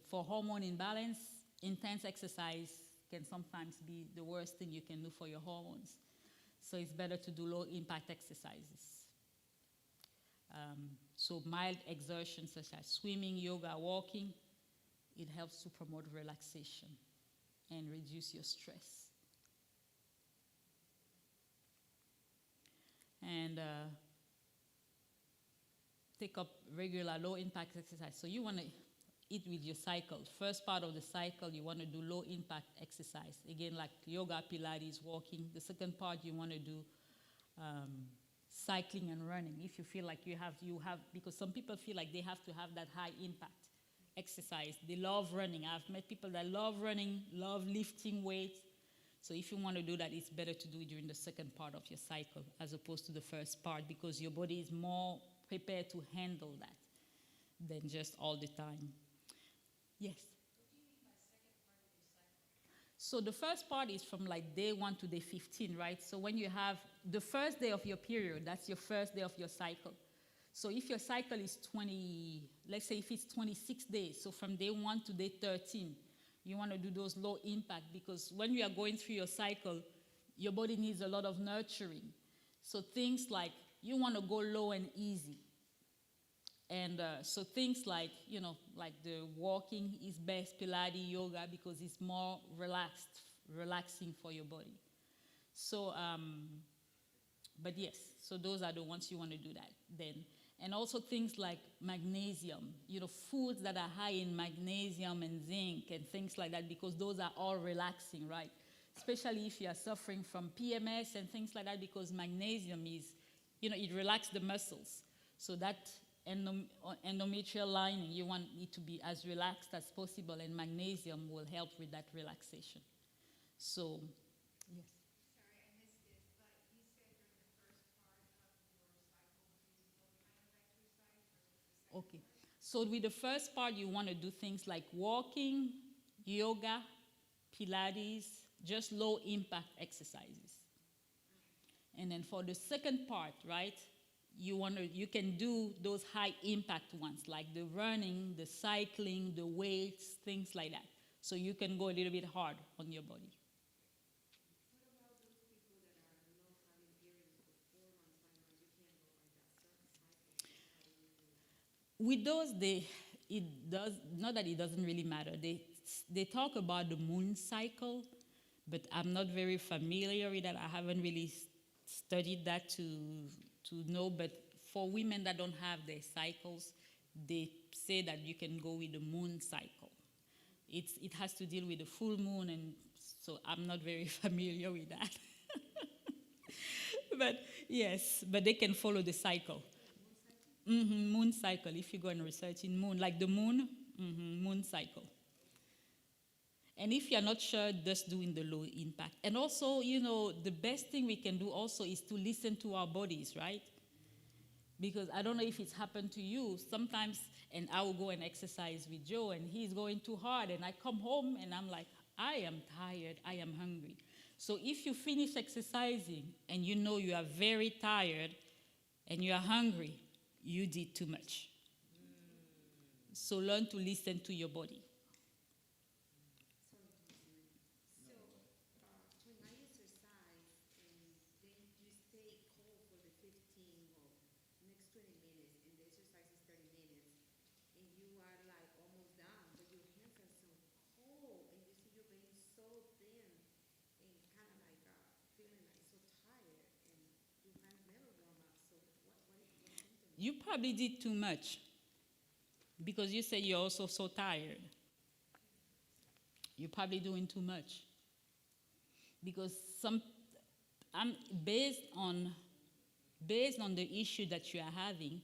for hormone imbalance, intense exercise can sometimes be the worst thing you can do for your hormones. So it's better to do low impact exercises. So mild exertion such as swimming, yoga, walking, it helps to promote relaxation and reduce your stress. And take up regular low impact exercise. So you want to eat with your cycle. First part of the cycle, you want to do low impact exercise. Again, like yoga, Pilates, walking. The second part, you want to do cycling and running. If you feel like you have, because some people feel like they have to have that high impact exercise. They love running. I've met people that love running, love lifting weights. So if you want to do that, it's better to do it during the second part of your cycle as opposed to the first part, because your body is more prepared to handle that than just all the time. Yes? What do you mean by second part of your cycle? So the first part is from like day 1 to day 15, right? So when you have the first day of your period, that's your first day of your cycle. So if your cycle is 20, let's say if it's 26 days, so from day 1 to day 13, you want to do those low impact, because when you are going through your cycle, your body needs a lot of nurturing. So things like you want to go low and easy. And so things like, like the walking is best, Pilates, yoga, because it's more relaxing for your body. So, but yes, so those are the ones you want to do that then. And also things like magnesium, foods that are high in magnesium and zinc and things like that, because those are all relaxing, right? Especially if you are suffering from PMS and things like that, because magnesium is, it relaxes the muscles. So that endometrial lining, you want it to be as relaxed as possible, and magnesium will help with that relaxation. So, yes. Sorry, I missed this, but you said during the first part of your cycle to use what kind of exercise versus the second Okay. part? So with the first part, you want to do things like walking, yoga, Pilates, just low impact exercises. And then for the second part, right, you can do those high impact ones like the running, the cycling, the weights, things like that. So you can go a little bit hard on your body. What about those people that are not having periods for 4 months, 5 months? You can't go like that certain cycle. How do you do that? With those, it does not that it doesn't really matter. They talk about the moon cycle, but I'm not very familiar with that. I haven't really studied that to know. But for women that don't have their cycles, they say that you can go with the moon cycle. It has to deal with the full moon, and so I'm not very familiar with that. But yes, but they can follow the cycle. Moon cycle. If you go and research in moon, like the moon, moon cycle. And if you're not sure, just doing the low impact. And also, the best thing we can do also is to listen to our bodies, right? Because I don't know if it's happened to you. Sometimes, and I will go and exercise with Joe, and he's going too hard, and I come home, and I'm like, I am tired, I am hungry. So if you finish exercising, and you are very tired, and you are hungry, you did too much. So learn to listen to your body. So, when I exercise and then you stay cold for the 15, well, next 20 minutes, and the exercise is 30 minutes, and you are like almost done, but your hands are so cold, and you see your veins so thin, and kind of like feeling like so tired, and your hands never warm up. So what symptoms? You probably did too much because you say you're also so tired. You're probably doing too much. Because based on the issue that you are having,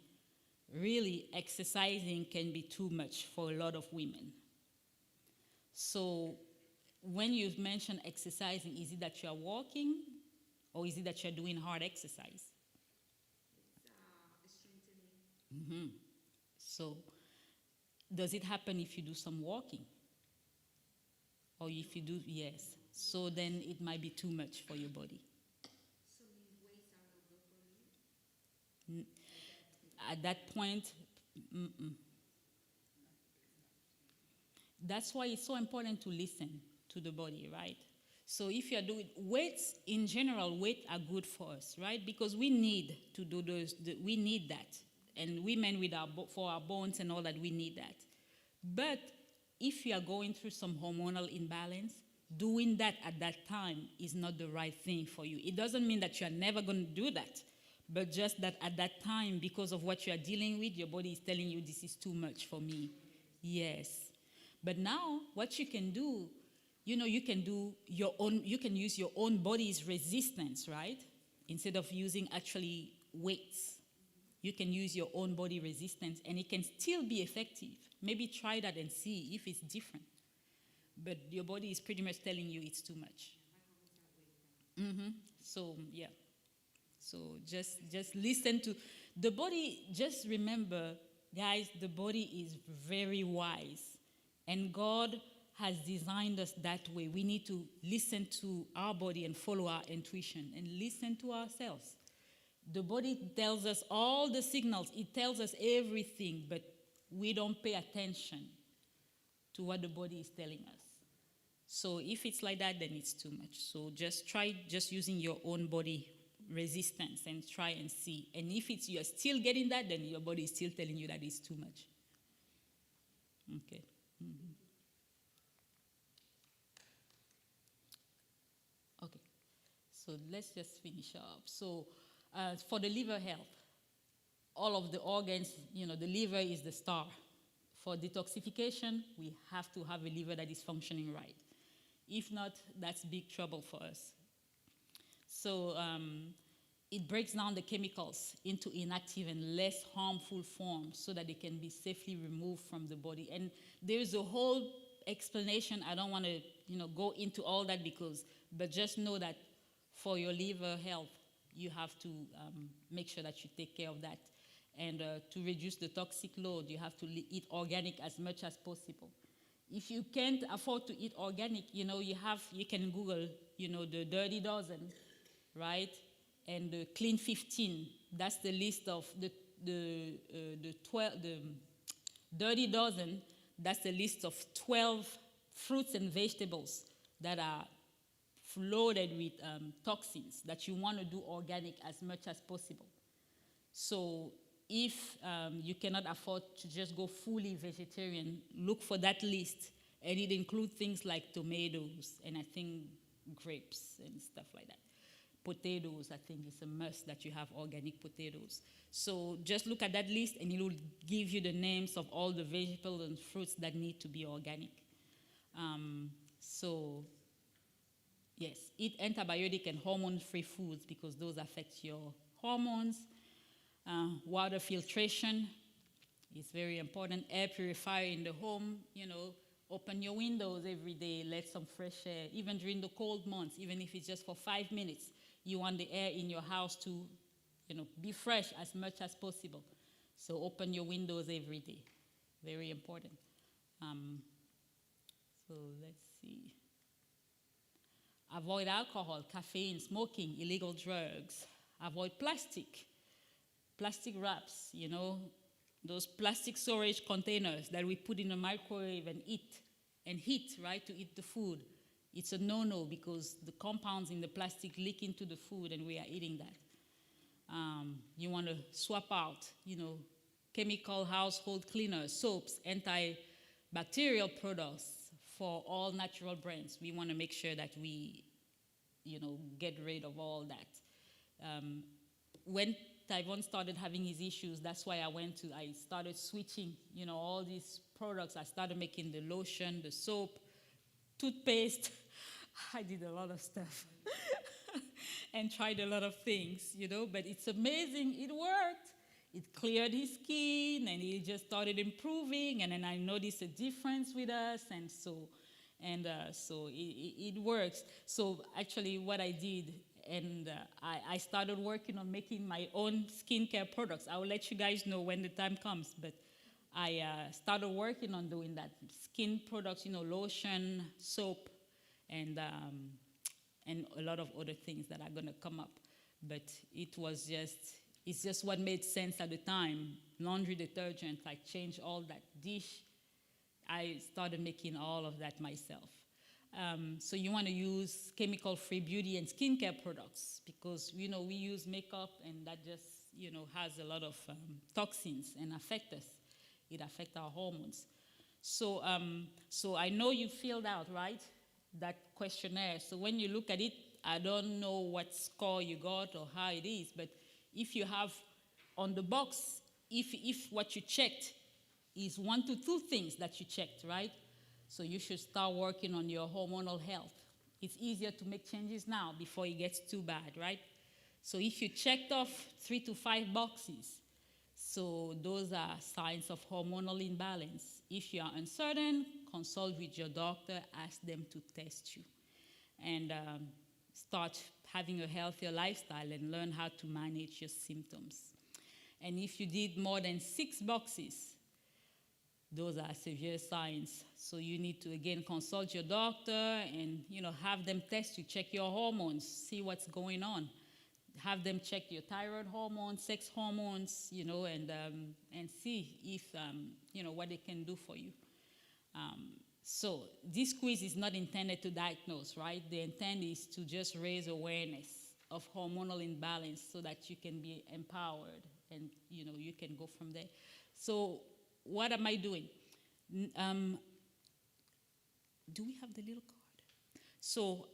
really exercising can be too much for a lot of women. So when you mention exercising, is it that you are walking or is it that you're doing hard exercise? It's extreme to me. So does it happen if you do some walking? Or if you do, yes. So then it might be too much for your body. So means weights are no good for me. At that point, that's why it's so important to listen to the body, right? So if you're doing weights in general, weights are good for us, right? Because we need to do those. We need that, and women for our bones and all that, we need that. But if you are going through some hormonal imbalance, doing that at that time is not the right thing for you. It doesn't mean that you are never going to do that, but just that at that time, because of what you are dealing with, your body is telling you this is too much for me. Yes. But now, what you can do, you can do your own, you can use your own body's resistance, right? Instead of using actually weights. You can use your own body resistance, and it can still be effective. Maybe try that and see if it's different. But your body is pretty much telling you it's too much. So, yeah. So just listen to the body. Just remember, guys, the body is very wise. And God has designed us that way. We need to listen to our body and follow our intuition and listen to ourselves. The body tells us all the signals. It tells us everything, but we don't pay attention to what the body is telling us. So if it's like that, then it's too much. So just try just using your own body resistance and try and see. And if you're still getting that, then your body is still telling you that it's too much. Okay. Mm-hmm. Okay. So let's just finish up. So for the liver health, all of the organs, the liver is the star. For detoxification, we have to have a liver that is functioning right. If not, that's big trouble for us. So it breaks down the chemicals into inactive and less harmful forms so that they can be safely removed from the body. And there's a whole explanation. I don't want to go into all that but just know that for your liver health, you have to make sure that you take care of that. And to reduce the toxic load, you have to eat organic as much as possible. If you can't afford to eat organic, you can Google, the Dirty Dozen, right? And the Clean 15. That's the list of the Dirty Dozen. That's the list of 12 fruits and vegetables that are loaded with toxins that you want to do organic as much as possible. So if you cannot afford to just go fully vegetarian, look for that list, and it includes things like tomatoes and I think grapes and stuff like that. Potatoes, I think it's a must that you have organic potatoes. So just look at that list and it will give you the names of all the vegetables and fruits that need to be organic. So yes, eat antibiotic and hormone-free foods because those affect your hormones. Water filtration is very important. Air purifier in the home, open your windows every day, let some fresh air, even during the cold months, even if it's just for 5 minutes. You want the air in your house to, be fresh as much as possible. So open your windows every day. Very important. So let's see. Avoid alcohol, caffeine, smoking, illegal drugs. Avoid plastic wraps, those plastic storage containers that we put in the microwave and heat, right, to eat the food. It's a no-no because the compounds in the plastic leak into the food and we are eating that. You want to swap out, chemical household cleaners, soaps, antibacterial products for all natural brands. We want to make sure that we, get rid of all that. When Tyvon started having his issues, that's why I started switching, all these products. I started making the lotion, the soap, toothpaste. I did a lot of stuff and tried a lot of things, but it's amazing. It worked. It cleared his skin and he just started improving. And then I noticed a difference with us. And so it works. So actually what I did, and I started working on making my own skincare products. I will let you guys know when the time comes, but I started working on doing that. Skin products, lotion, soap, and a lot of other things that are going to come up. But it's just what made sense at the time. Laundry detergent, I changed all that. Dish, I started making all of that myself. So you want to use chemical-free beauty and skincare products because, we use makeup and that just, has a lot of toxins and affect us. It affects our hormones. So I know you filled out, right, that questionnaire. So when you look at it, I don't know what score you got or how it is, but if you have on the box, if what you checked is 1 to 2 things that you checked, right? So you should start working on your hormonal health. It's easier to make changes now before it gets too bad, right? So if you checked off 3 to 5 boxes, so those are signs of hormonal imbalance. If you are uncertain, consult with your doctor, ask them to test you. And start having a healthier lifestyle and learn how to manage your symptoms. And if you did more than 6 boxes, those are severe signs. So you need to, again, consult your doctor and, have them test you, check your hormones, see what's going on. Have them check your thyroid hormones, sex hormones, and see if, what they can do for you. So this quiz is not intended to diagnose, right? The intent is to just raise awareness of hormonal imbalance so that you can be empowered and you can go from there. So what am I doing? Do we have the little card? So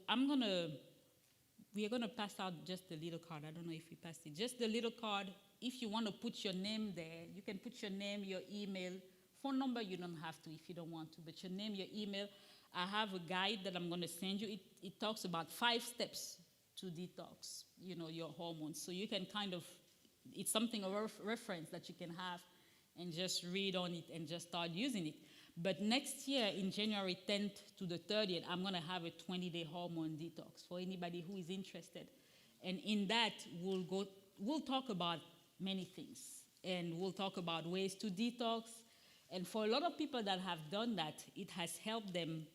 we are gonna pass out just the little card. I don't know if we passed it. Just the little card. If you want to put your name there, you can put your name, your email, phone number. You don't have to if you don't want to, but your name, your email. I have a guide that I'm gonna send you. It talks about 5 steps to detox, your hormones. So you can it's something a reference that you can have and just read on it and just start using it. But next year, in January 10th to the 30th, I'm going to have a 20-day hormone detox for anybody who is interested. And in that, we'll talk about many things. And we'll talk about ways to detox. And for a lot of people that have done that, it has helped them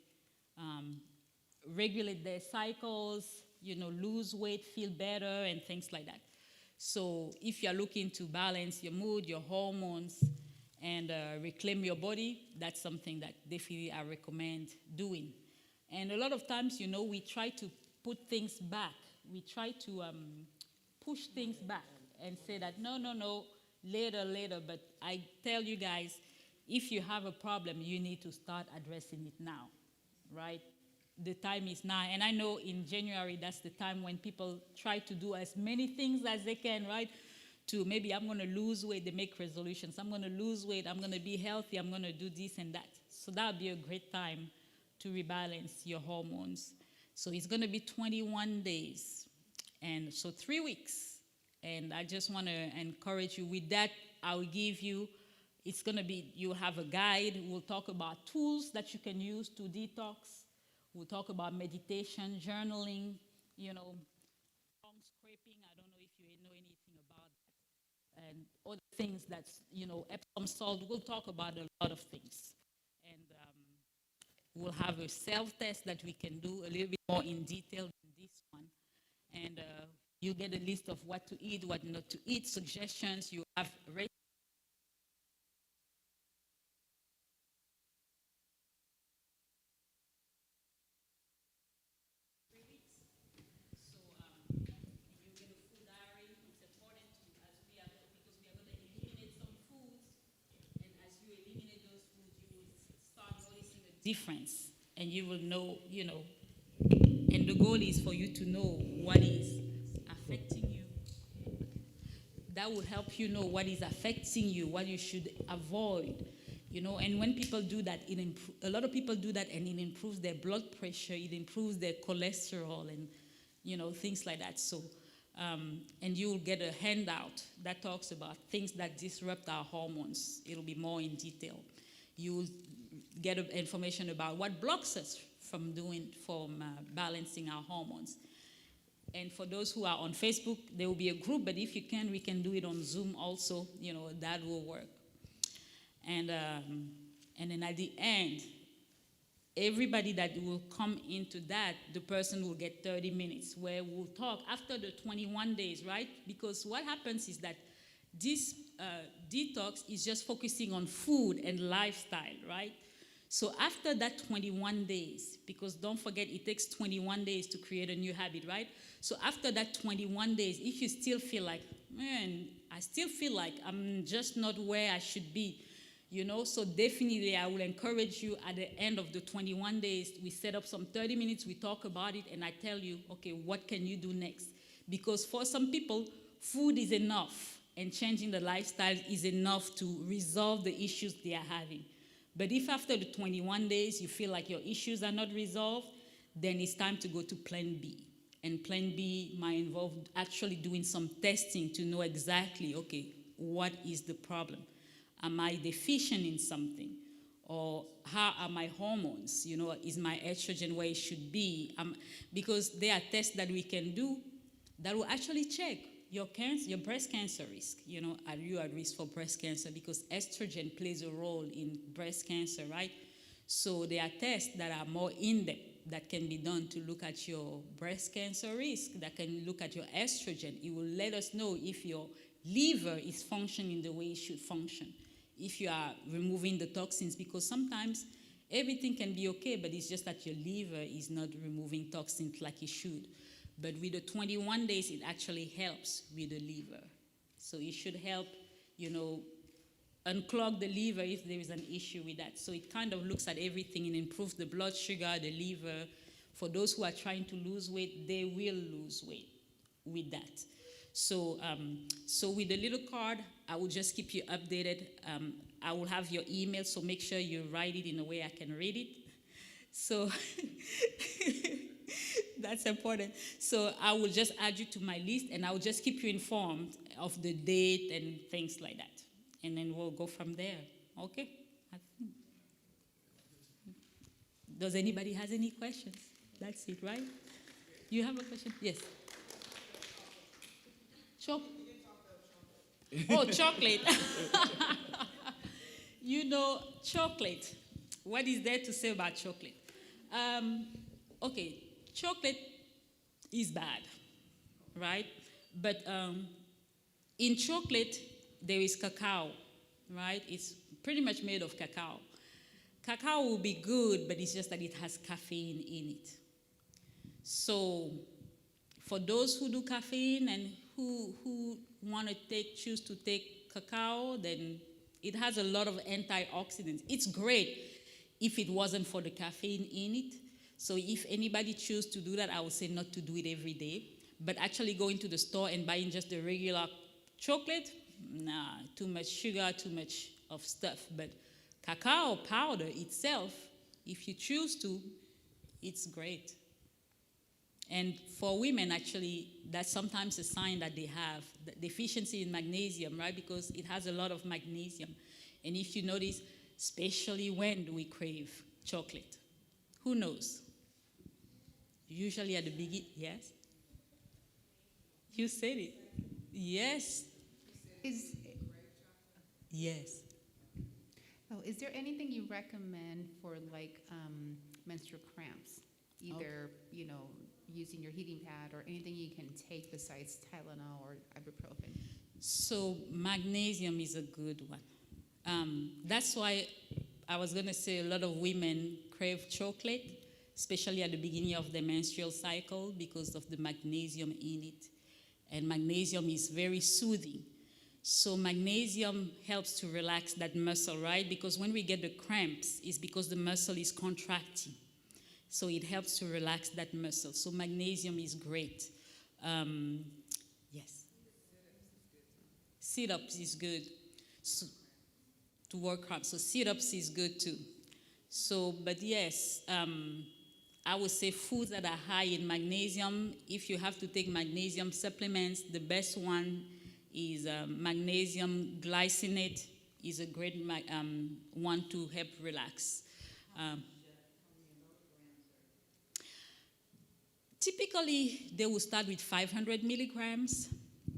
regulate their cycles, lose weight, feel better, and things like that. So if you're looking to balance your mood, your hormones, and reclaim your body, that's something that definitely I recommend doing. And a lot of times, we try to put things back. We try to push things back and say that, no, later. But I tell you guys, if you have a problem, you need to start addressing it now, right? The time is now. And I know in January, that's the time when people try to do as many things as they can, right? To maybe I'm going to lose weight, they make resolutions. I'm going to lose weight, I'm going to be healthy, I'm going to do this and that. So that would be a great time to rebalance your hormones. So it's going to be 21 days. And so 3 weeks. And I just want to encourage you with that. I'll give you, it's going to be, you'll have a guide. We'll talk about tools that you can use to detox. We'll talk about meditation, journaling, tongue scraping. I don't know if you know anything about that. And other things that's, Epsom salt. We'll talk about a lot of things. And we'll have a self-test that we can do a little bit more in detail than this one. And you get a list of what to eat, what not to eat, suggestions. You have difference, and you will know, and the goal is for you to know what is affecting you. That will help you know what is affecting you, what you should avoid, and when people do that, a lot of people do that, and it improves their blood pressure, it improves their cholesterol, and things like that. So and you will get a handout that talks about things that disrupt our hormones. It'll be more in detail. You will get information about what blocks us from balancing our hormones. And for those who are on Facebook, there will be a group, but if you can, we can do it on Zoom also. That will work. And then at the end, everybody that will come into that, the person will get 30 minutes where we'll talk after the 21 days, right? Because what happens is that this detox is just focusing on food and lifestyle, right? So after that 21 days, because don't forget it takes 21 days to create a new habit, right? So after that 21 days, if you still feel like, man, I still feel like I'm just not where I should be, so definitely I will encourage you at the end of the 21 days, we set up some 30 minutes, we talk about it, and I tell you, okay, what can you do next? Because for some people, food is enough, and changing the lifestyle is enough to resolve the issues they are having. But if after the 21 days you feel like your issues are not resolved, then it's time to go to Plan B. And Plan B might involve actually doing some testing to know exactly, okay, what is the problem? Am I deficient in something? Or how are my hormones? Is my estrogen where it should be? Because there are tests that we can do that will actually check your breast cancer risk. Are you at risk for breast cancer? Because estrogen plays a role in breast cancer, right? So there are tests that are more in-depth that can be done to look at your breast cancer risk, that can look at your estrogen. It will let us know if your liver is functioning the way it should function, if you are removing the toxins, because sometimes everything can be okay, but it's just that your liver is not removing toxins like it should. But with the 21 days, it actually helps with the liver. So it should help, unclog the liver if there is an issue with that. So it kind of looks at everything and improves the blood sugar, the liver. For those who are trying to lose weight, they will lose weight with that. So with the little card, I will just keep you updated. I will have your email, so make sure you write it in a way I can read it. So that's important. So I will just add you to my list, and I will just keep you informed of the date and things like that. And then we'll go from there. Okay? Does anybody has any questions? That's it, right? You have a question? Yes. Oh, chocolate. Chocolate. What is there to say about chocolate? Okay, chocolate is bad, right? But in chocolate, there is cacao, right? It's pretty much made of cacao. Cacao will be good, but it's just that it has caffeine in it. So for those who do caffeine and who want to choose to take cacao, then it has a lot of antioxidants. It's great if it wasn't for the caffeine in it. So if anybody chooses to do that, I would say not to do it every day. But actually going to the store and buying just the regular chocolate, nah, too much sugar, too much of stuff. But cacao powder itself, if you choose to, it's great. And for women, actually, that's sometimes a sign that they have the deficiency in magnesium, right? Because it has a lot of magnesium. And if you notice, especially when do we crave chocolate? Who knows? Usually at the beginning, yes? You said it. Yes. Yes. Is there anything you recommend for menstrual cramps? Either, using your heating pad or anything you can take besides Tylenol or ibuprofen? So magnesium is a good one. That's why I was going to say a lot of women crave chocolate, especially at the beginning of the menstrual cycle because of the magnesium in it. And magnesium is very soothing. So magnesium helps to relax that muscle, right? Because when we get the cramps, it's because the muscle is contracting. So it helps to relax that muscle. So magnesium is great. Yes. Sit-ups is good to work hard. So sit-ups is good too. So, but yes, I would say foods that are high in magnesium. If you have to take magnesium supplements, the best one is magnesium glycinate is a great one to help relax. Typically, they will start with 500 milligrams,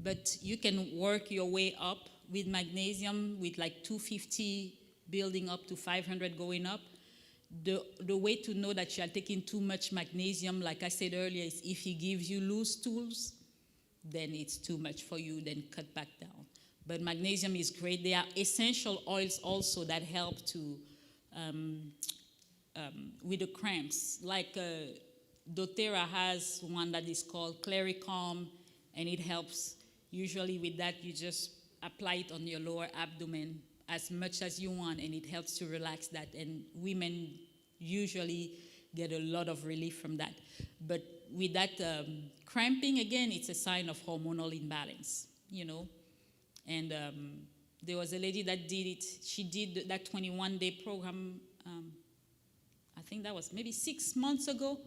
but you can work your way up with magnesium with like 250 building up to 500 going up. The way to know that you are taking too much magnesium, like I said earlier, is if he gives you loose stools, then it's too much for you, then cut back down. But magnesium is great. There are essential oils also that help to with the cramps. Like doTERRA has one that is called Claricalm, and it helps. Usually with that, you just apply it on your lower abdomen as much as you want, and it helps to relax that. And women usually get a lot of relief from that. But with that cramping, again, it's a sign of hormonal imbalance, And there was a lady that did it. She did that 21-day program, I think that was maybe 6 months ago.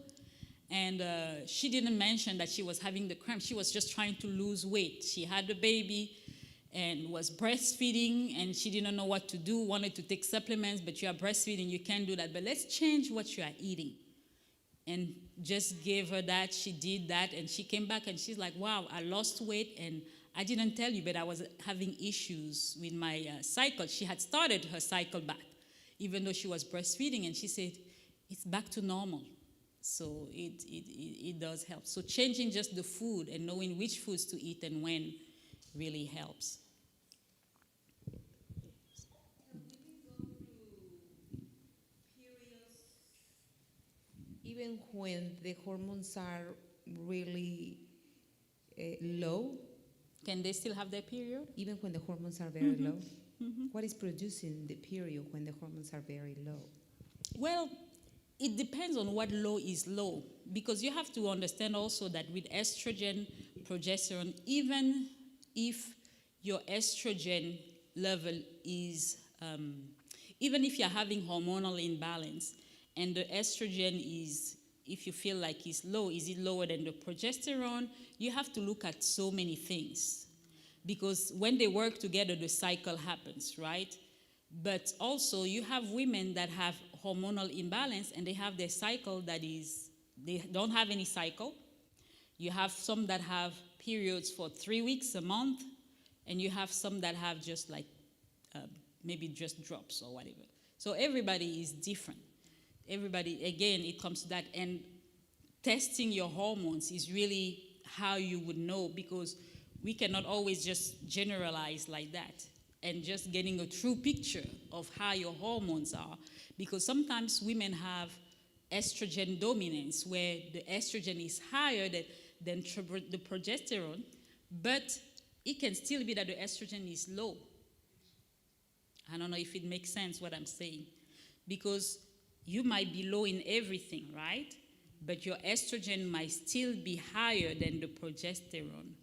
And she didn't mention that she was having the cramp. She was just trying to lose weight. She had a baby and was breastfeeding, and she didn't know what to do, wanted to take supplements, but you are breastfeeding, you can't do that. But let's change what you are eating. And just gave her that. She did that, and she came back, and she's like, wow, I lost weight, and I didn't tell you, but I was having issues with my cycle. She had started her cycle back, even though she was breastfeeding, and she said, it's back to normal. So it does help. So changing just the food and knowing which foods to eat and when really helps. Even when the hormones are really low, Can they still have their period? even when the hormones are very low? Mhm. What is producing the period when the hormones are very low? Well, it depends on what low is low, because you have to understand also that with estrogen, progesterone, even if your estrogen level is, even if you're having hormonal imbalance and the estrogen is, if you feel like it's low, is it lower than the progesterone? You have to look at so many things, because when they work together, the cycle happens, right? But also, you have women that have hormonal imbalance and they have their cycle that is, they don't have any cycle. You have some that have periods for 3 weeks, a month, and you have some that have just like maybe just drops or whatever. So everybody is different. Everybody, again, it comes to that. And testing your hormones is really how you would know, because we cannot always just generalize like that and just getting a true picture of how your hormones are, because sometimes women have estrogen dominance where the estrogen is higher than the progesterone, but it can still be that the estrogen is low. I don't know if it makes sense what I'm saying, because you might be low in everything, right? But your estrogen might still be higher than the progesterone,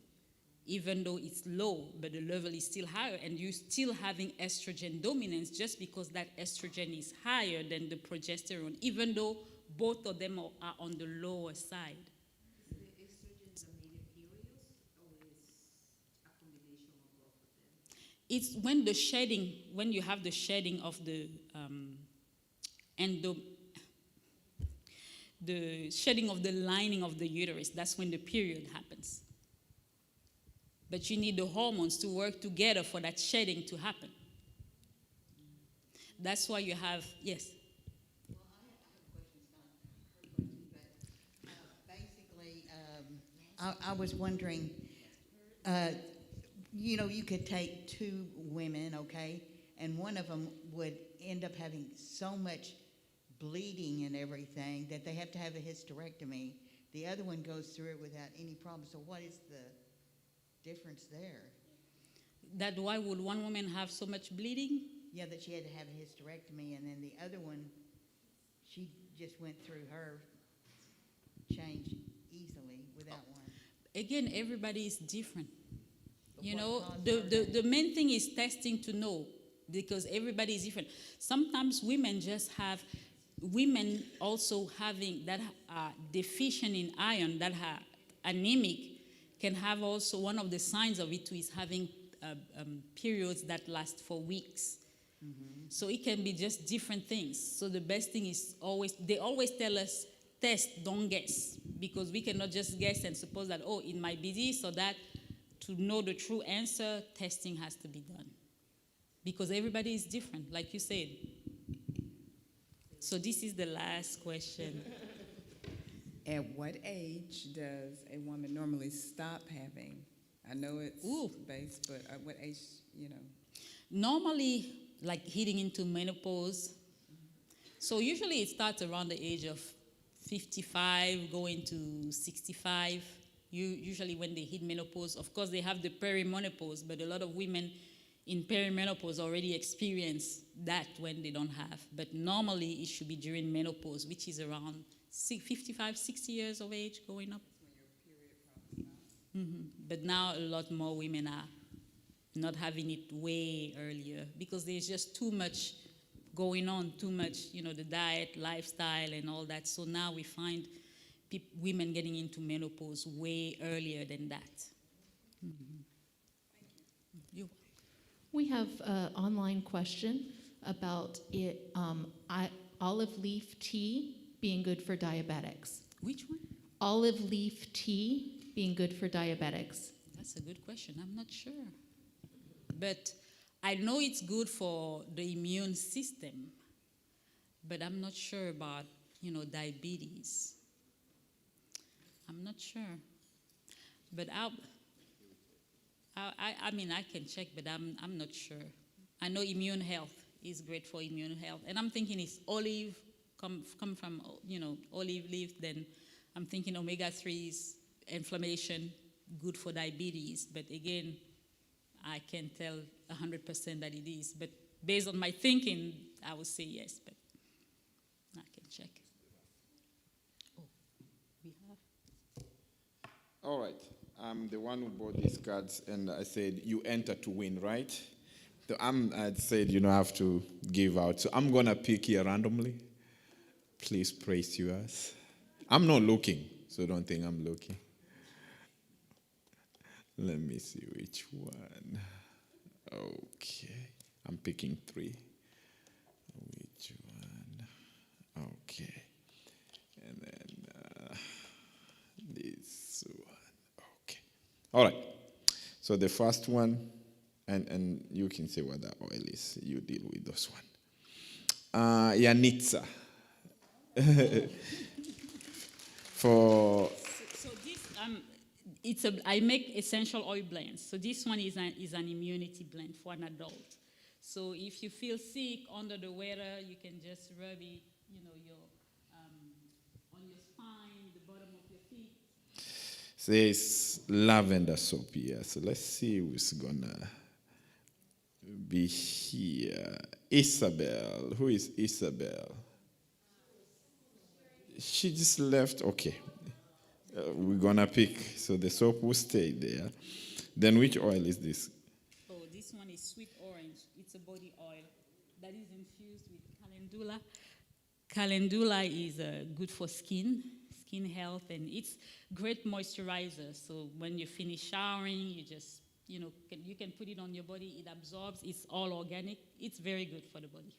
even though it's low, but the level is still higher, and you're still having estrogen dominance just because that estrogen is higher than the progesterone, even though both of them are on the lower side. Is the estrogen the immediate periods, or is a combination of both of them? It's when the shedding, when you have the shedding of the the shedding of the lining of the uterus, that's when the period happens. But you need the hormones to work together for that shedding to happen. That's why you have, yes? Well, I have a question, it's not her question, but basically, I was wondering, you could take two women, okay, and one of them would end up having so much bleeding and everything that they have to have a hysterectomy. The other one goes through it without any problem. So what is the difference there? That why would one woman have so much bleeding? Yeah, that she had to have a hysterectomy, and then the other one, she just went through her change easily without one. Again, everybody is different. But You what know, caused the, her the, the main thing is testing to know, because everybody is different. Sometimes women also having that are deficient in iron, that are anemic, can have also, one of the signs of it too is having periods that last for weeks. Mm-hmm. So it can be just different things. So the best thing is they always tell us, test, don't guess, because we cannot just guess and suppose that, oh, it might be this or that. To know the true answer, testing has to be done, because everybody is different, like you said. So this is the last question. At what age does a woman normally stop having? I know it's Ooh. based, but at what age, Normally, like hitting into menopause. So usually it starts around the age of 55, going to 65. Usually when they hit menopause, of course they have the perimenopause, but a lot of women in perimenopause already experience that when they don't have. But normally it should be during menopause, which is around 55, 60 years of age going up. But now a lot more women are not having it way earlier, because there's just too much going on, too much, the diet, lifestyle, and all that. So now we find women getting into menopause way earlier than that. You. We have an online question about it, olive leaf tea being good for diabetics. Which one? Olive leaf tea being good for diabetics. That's a good question. I'm not sure. But I know it's good for the immune system, but I'm not sure about, diabetes. I'm not sure. But I mean, I can check, but I'm not sure. I know immune health is great for immune health. And I'm thinking it's olive, come from, olive leaf, then I'm thinking omega-3s, inflammation, good for diabetes. But again, I can't tell 100% that it is. But based on my thinking, I would say yes, but I can check. Oh, we have. All right. I'm the one who bought these cards, and I said, you enter to win, right? So I said, you don't have to give out. So I'm going to pick here randomly. Please praise yours. I'm not looking, so don't think I'm looking. Let me see which one. Okay. I'm picking 3. Which one? Okay. And then this one. Okay. All right. So the first one, and you can say what that oil is. You deal with those one. Yanitza. For So this, I make essential oil blends. So this one is an immunity blend for an adult. So if you feel sick, under the weather, you can just rub it, on your spine, the bottom of your feet. says lavender soap here. So let's see who's gonna be here. Isabel. Who is Isabel? She just left. Okay. We're gonna pick. So the soap will stay there. Then which oil is this? Oh, this one is sweet orange. It's a body oil that is infused with calendula. Calendula is good for skin health, and it's great moisturizer. So when you finish showering, you just, you can put it on your body. It absorbs. It's all organic. It's very good for the body.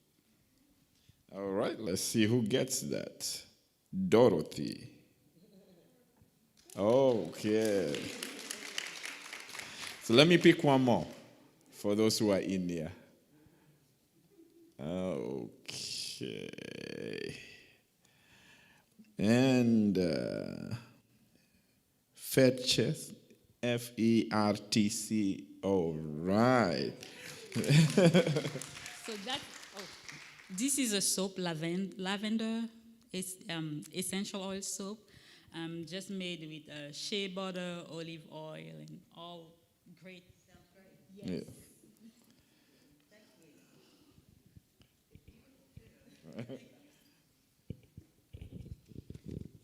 All right, let's see who gets that. Dorothy. Okay. So let me pick one more for those who are in there. Okay. And Fertz, Fertc. All right. So this is a soap, lavender. It's essential oil soap, just made with shea butter, olive oil, and all great. Sounds great. Yes. Yeah.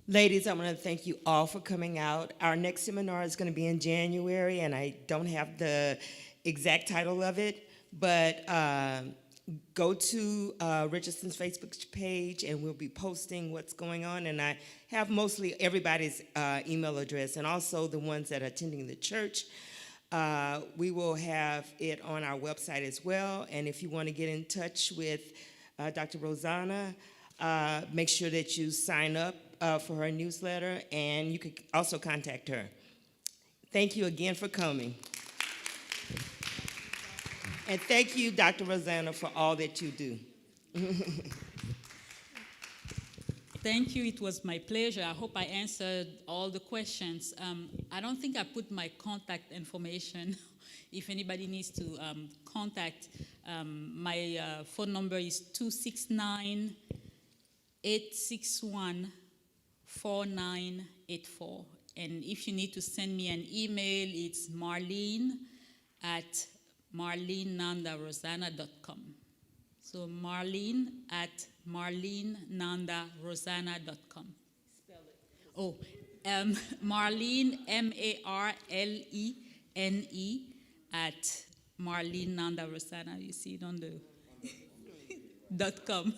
Ladies, I want to thank you all for coming out. Our next seminar is going to be in January, and I don't have the exact title of it, but go to Richardson's Facebook page, and we'll be posting what's going on. And I have mostly everybody's email address, and also the ones that are attending the church. We will have it on our website as well. And if you want to get in touch with Dr. Rosana, make sure that you sign up for her newsletter, and you can also contact her. Thank you again for coming. And thank you, Dr. Rosana, for all that you do. Thank you. It was my pleasure. I hope I answered all the questions. I don't think I put my contact information. If anybody needs to contact, my phone number is 269-861-4984. And if you need to send me an email, it's marlene@marlenenandarosana.com. So marlene@marlenenandarosana.com. Spell it. Oh, Marlene, MARLENE @marlenenandarosana. You see it on the .com.